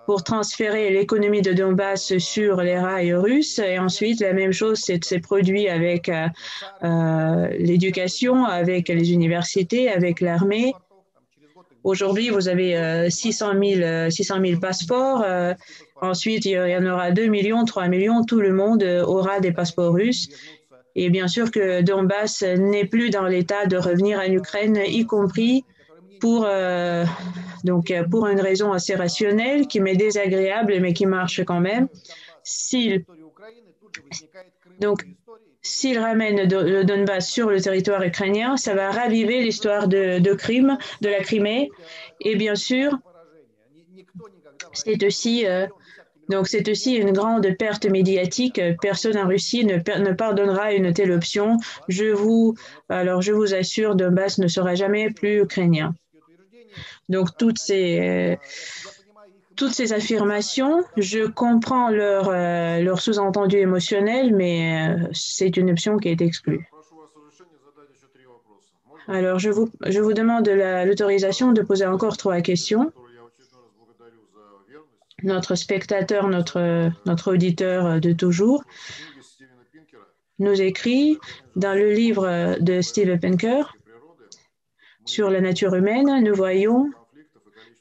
pour transférer l'économie de Donbass sur les rails russes. Et ensuite, la même chose s'est produit avec l'éducation, avec les universités, avec l'armée. Aujourd'hui, vous avez 600 000 passeports Ensuite, il y en aura 2 millions, 3 millions, tout le monde aura des passeports russes. Et bien sûr que Donbass n'est plus dans l'état de revenir en Ukraine, y compris pour une raison assez rationnelle, qui m'est désagréable, mais qui marche quand même. S'il ramène le Donbass sur le territoire ukrainien, ça va raviver l'histoire de Crime, de la Crimée. Et bien sûr, c'est aussi une grande perte médiatique. Personne en Russie ne pardonnera une telle option. Je vous assure, Donbass ne sera jamais plus ukrainien. Donc toutes ces affirmations, je comprends leur sous-entendu émotionnel, mais c'est une option qui est exclue. Alors, je vous demande l'autorisation de poser encore 3 questions. Notre spectateur, notre auditeur de toujours, nous écrit dans le livre de Steve Pinker sur la nature humaine, nous voyons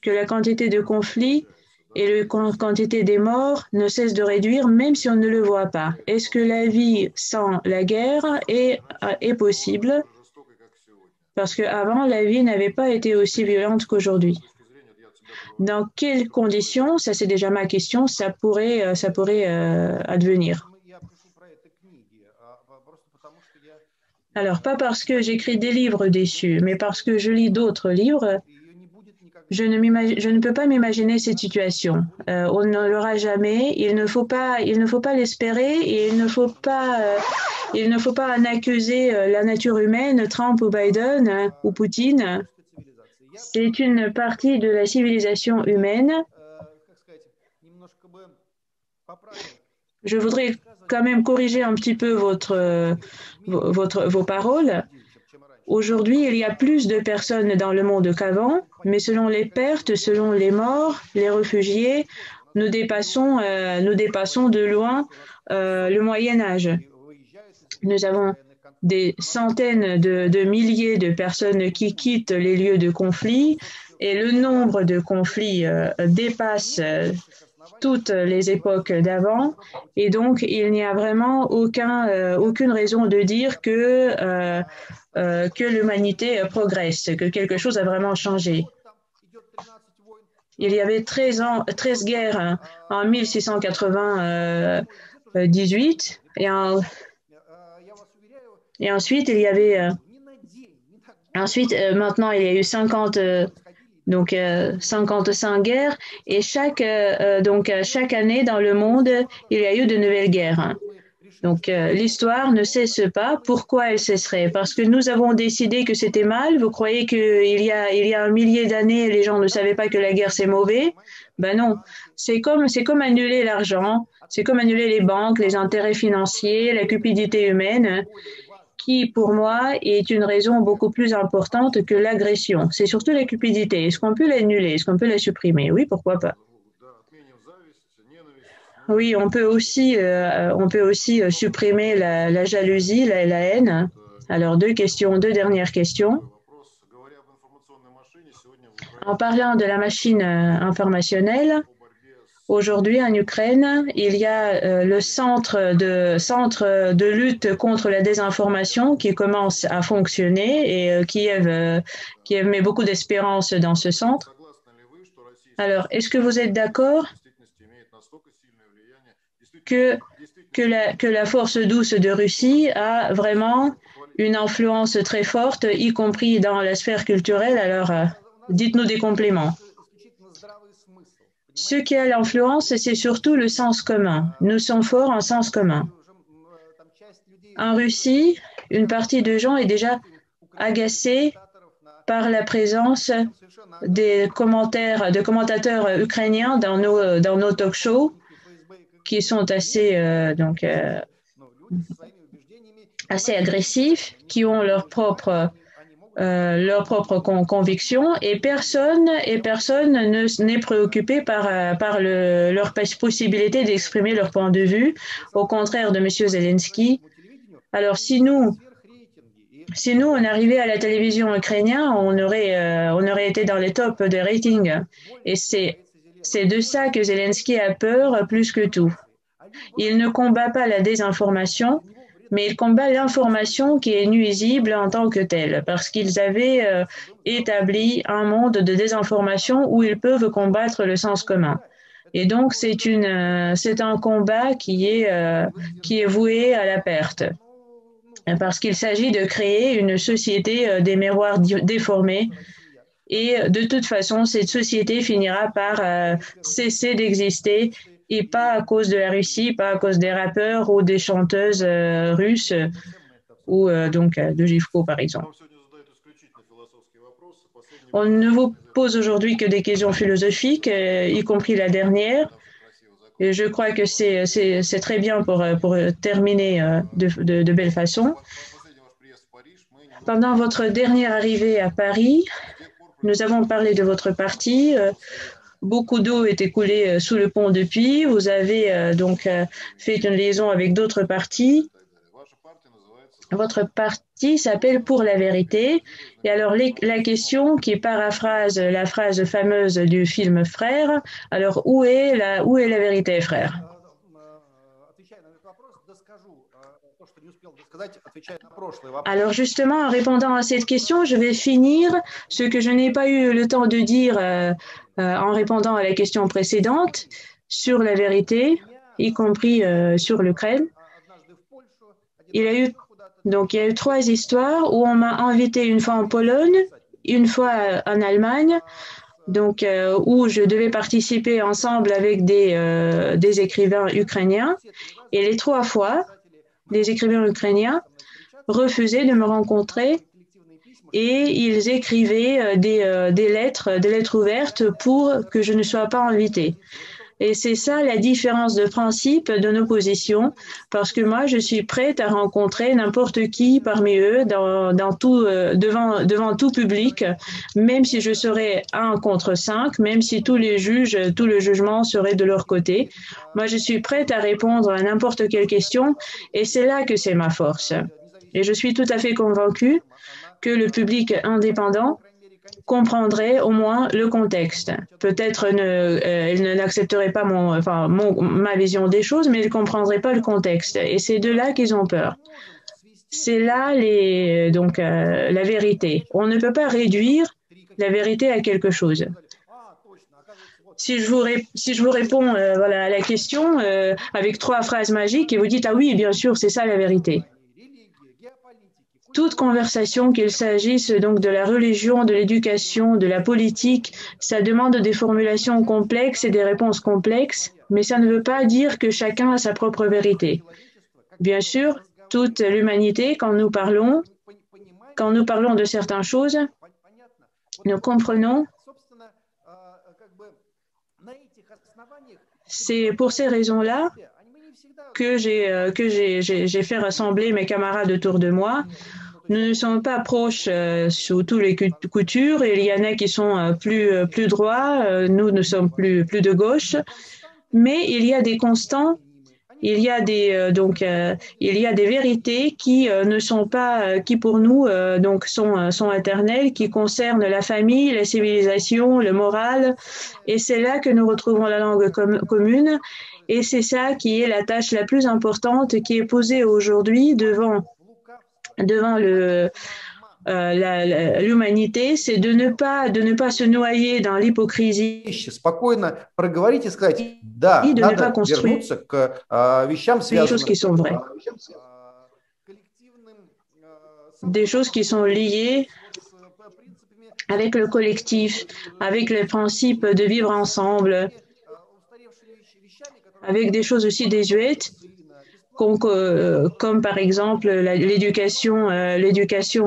que la quantité de conflits et la quantité des morts ne cesse de réduire même si on ne le voit pas. Est-ce que la vie sans la guerre est possible? Parce qu'avant, la vie n'avait pas été aussi violente qu'aujourd'hui. Dans quelles conditions, ça c'est déjà ma question, ça pourrait advenir? Alors, pas parce que j'écris des livres dessus, mais parce que je lis d'autres livres, je ne peux pas m'imaginer cette situation. On ne l'aura jamais, il ne faut pas l'espérer et il ne faut pas en accuser la nature humaine, Trump ou Biden ou Poutine. C'est une partie de la civilisation humaine. Je voudrais quand même corriger un petit peu vos paroles. Aujourd'hui, il y a plus de personnes dans le monde qu'avant, mais selon les pertes, selon les morts, les réfugiés, nous dépassons de loin le Moyen Âge. Nous avons des centaines de milliers de personnes qui quittent les lieux de conflit et le nombre de conflits dépasse toutes les époques d'avant et donc il n'y a vraiment aucune raison de dire que l'humanité progresse, que quelque chose a vraiment changé. Il y avait 13 guerres en 1698 et ensuite il y avait maintenant il y a eu 55 guerres et chaque année dans le monde il y a eu de nouvelles guerres. Donc l'histoire ne cesse pas. Pourquoi elle cesserait? Parce que nous avons décidé que c'était mal. Vous croyez qu'il y a un millier d'années les gens ne savaient pas que la guerre c'est mauvais? Ben non. C'est comme annuler l'argent, c'est comme annuler les banques, les intérêts financiers, la cupidité humaine, qui pour moi est une raison beaucoup plus importante que l'agression. C'est surtout la cupidité. Est-ce qu'on peut l'annuler? Est-ce qu'on peut la supprimer? Oui, pourquoi pas? Oui, on peut aussi supprimer la jalousie, la haine. Alors, deux dernières questions. En parlant de la machine informationnelle, aujourd'hui en Ukraine, il y a le centre de lutte contre la désinformation qui commence à fonctionner et Kiev met beaucoup d'espérance dans ce centre. Alors, est-ce que vous êtes d'accord que la force douce de Russie a vraiment une influence très forte, y compris dans la sphère culturelle? Alors, dites-nous des compléments. Ce qui a l'influence, c'est surtout le sens commun. Nous sommes forts en sens commun. En Russie, une partie de gens est déjà agacée par la présence de commentateurs ukrainiens dans nos talk-shows qui sont assez agressifs, qui ont leurs propres convictions et personne n'est préoccupé par leur possibilité d'exprimer leur point de vue, au contraire de M. Zelensky. Alors si nous on arrivait à la télévision ukrainienne, on aurait été dans les tops de rating et c'est C'est de ça que Zelensky a peur plus que tout. Il ne combat pas la désinformation, mais il combat l'information qui est nuisible en tant que telle, parce qu'ils avaient établi un monde de désinformation où ils peuvent combattre le sens commun. Et donc, c'est un combat qui est voué à la perte, parce qu'il s'agit de créer une société des miroirs déformés. Et de toute façon, cette société finira par cesser d'exister, et pas à cause de la Russie, pas à cause des rappeurs ou des chanteuses russes ou donc de Gifko, par exemple. On ne vous pose aujourd'hui que des questions philosophiques, y compris la dernière. Et je crois que c'est très bien pour terminer de belle façon. Pendant votre dernière arrivée à Paris, nous avons parlé de votre parti. Beaucoup d'eau est écoulée sous le pont depuis. Vous avez donc fait une liaison avec d'autres partis. Votre parti s'appelle Pour la vérité. Et alors, la question qui paraphrase la phrase fameuse du film Frères, alors où est la vérité, frère? Alors justement, en répondant à cette question, je vais finir ce que je n'ai pas eu le temps de dire en répondant à la question précédente sur la vérité, y compris sur l'Ukraine. Il y a eu 3 histoires où on m'a invité une fois en Pologne, une fois en Allemagne, donc où je devais participer ensemble avec des écrivains ukrainiens. Et les 3 fois, les écrivains ukrainiens refusaient de me rencontrer et ils écrivaient des lettres ouvertes pour que je ne sois pas invitée. Et c'est ça la différence de principe de nos positions, parce que moi, je suis prête à rencontrer n'importe qui parmi eux devant tout public, même si je serais 1 contre 5, même si tout le jugement serait de leur côté. Moi, je suis prête à répondre à n'importe quelle question, et c'est là que c'est ma force. Et je suis tout à fait convaincue que le public indépendant comprendrait au moins le contexte. Peut-être il n'accepterait pas ma vision des choses, mais il ne comprendrait pas le contexte. Et c'est de là qu'ils ont peur. C'est là la vérité. On ne peut pas réduire la vérité à quelque chose. Si je vous réponds à la question avec 3 phrases magiques et vous dites « Ah oui, bien sûr, c'est ça la vérité ». Toute conversation, qu'il s'agisse donc de la religion, de l'éducation, de la politique, ça demande des formulations complexes et des réponses complexes, mais ça ne veut pas dire que chacun a sa propre vérité. Bien sûr, toute l'humanité, quand nous parlons de certaines choses, nous comprenons. C'est pour ces raisons-là que j'ai fait rassembler mes camarades autour de moi. Nous ne sommes pas proches sous toutes les coutures. Il y en a qui sont plus droits, nous sommes plus de gauche, mais il y a des constants, il y a des vérités qui ne sont pas, qui pour nous sont éternelles, qui concernent la famille, la civilisation, le moral, et c'est là que nous retrouvons la langue commune, et c'est ça qui est la tâche la plus importante qui est posée aujourd'hui devant l'humanité, c'est de ne pas se noyer dans l'hypocrisie, de ne pas construire des choses qui sont vraies, des choses qui sont liées avec le collectif, avec les principes de vivre ensemble, avec des choses aussi désuètes, comme par exemple l'éducation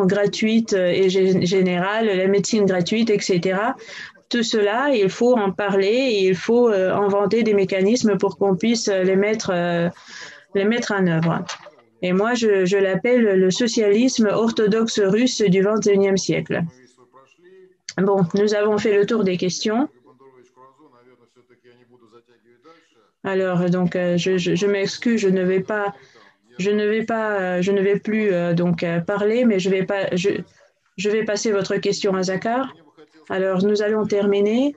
gratuite et générale, la médecine gratuite, etc. Tout cela, il faut en parler et il faut inventer des mécanismes pour qu'on puisse les mettre en œuvre. Et moi, je l'appelle le socialisme orthodoxe russe du XXIe siècle. Bon, nous avons fait le tour des questions. Alors, donc, je m'excuse, je ne vais plus parler, mais je vais passer votre question à Zakhar. Alors, nous allons terminer.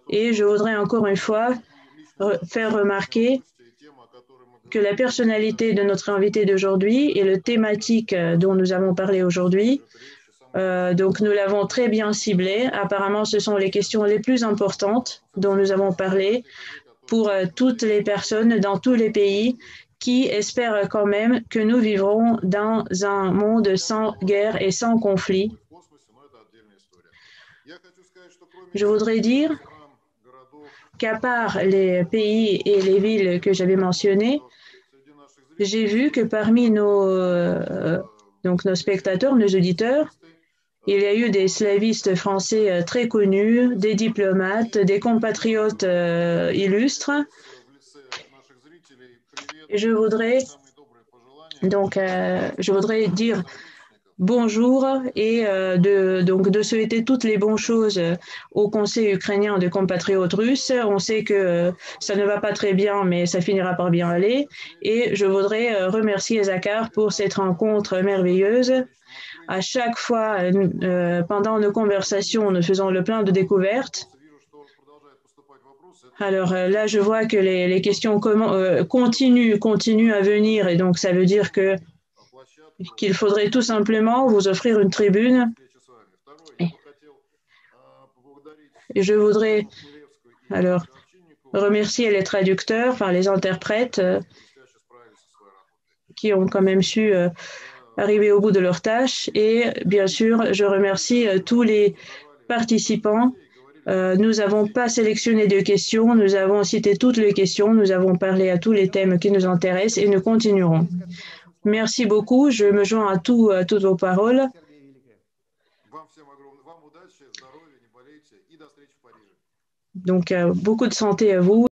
Et je voudrais encore une fois faire remarquer que la personnalité de notre invité d'aujourd'hui et le thématique dont nous avons parlé aujourd'hui, donc nous l'avons très bien ciblé. Apparemment, ce sont les questions les plus importantes dont nous avons parlé pour toutes les personnes dans tous les pays qui espèrent quand même que nous vivrons dans un monde sans guerre et sans conflit. Je voudrais dire qu'à part les pays et les villes que j'avais mentionnées, j'ai vu que parmi donc nos spectateurs, nos auditeurs, il y a eu des slavistes français très connus, des diplomates, des compatriotes illustres. Et je voudrais dire bonjour et de souhaiter toutes les bonnes choses au Conseil ukrainien de compatriotes russes. On sait que ça ne va pas très bien, mais ça finira par bien aller. Et je voudrais remercier Zakhar pour cette rencontre merveilleuse. À chaque fois, pendant nos conversations, nous faisons le plein de découvertes. Alors là, je vois que les questions continuent à venir et donc ça veut dire qu'il faudrait tout simplement vous offrir une tribune. Et je voudrais alors remercier les traducteurs, enfin les interprètes qui ont quand même su arriver au bout de leur tâche. Et bien sûr, je remercie tous les participants. Nous n'avons pas sélectionné de questions, nous avons cité toutes les questions, nous avons parlé à tous les thèmes qui nous intéressent et nous continuerons. Merci beaucoup, je me joins à toutes vos paroles. Donc, beaucoup de santé à vous.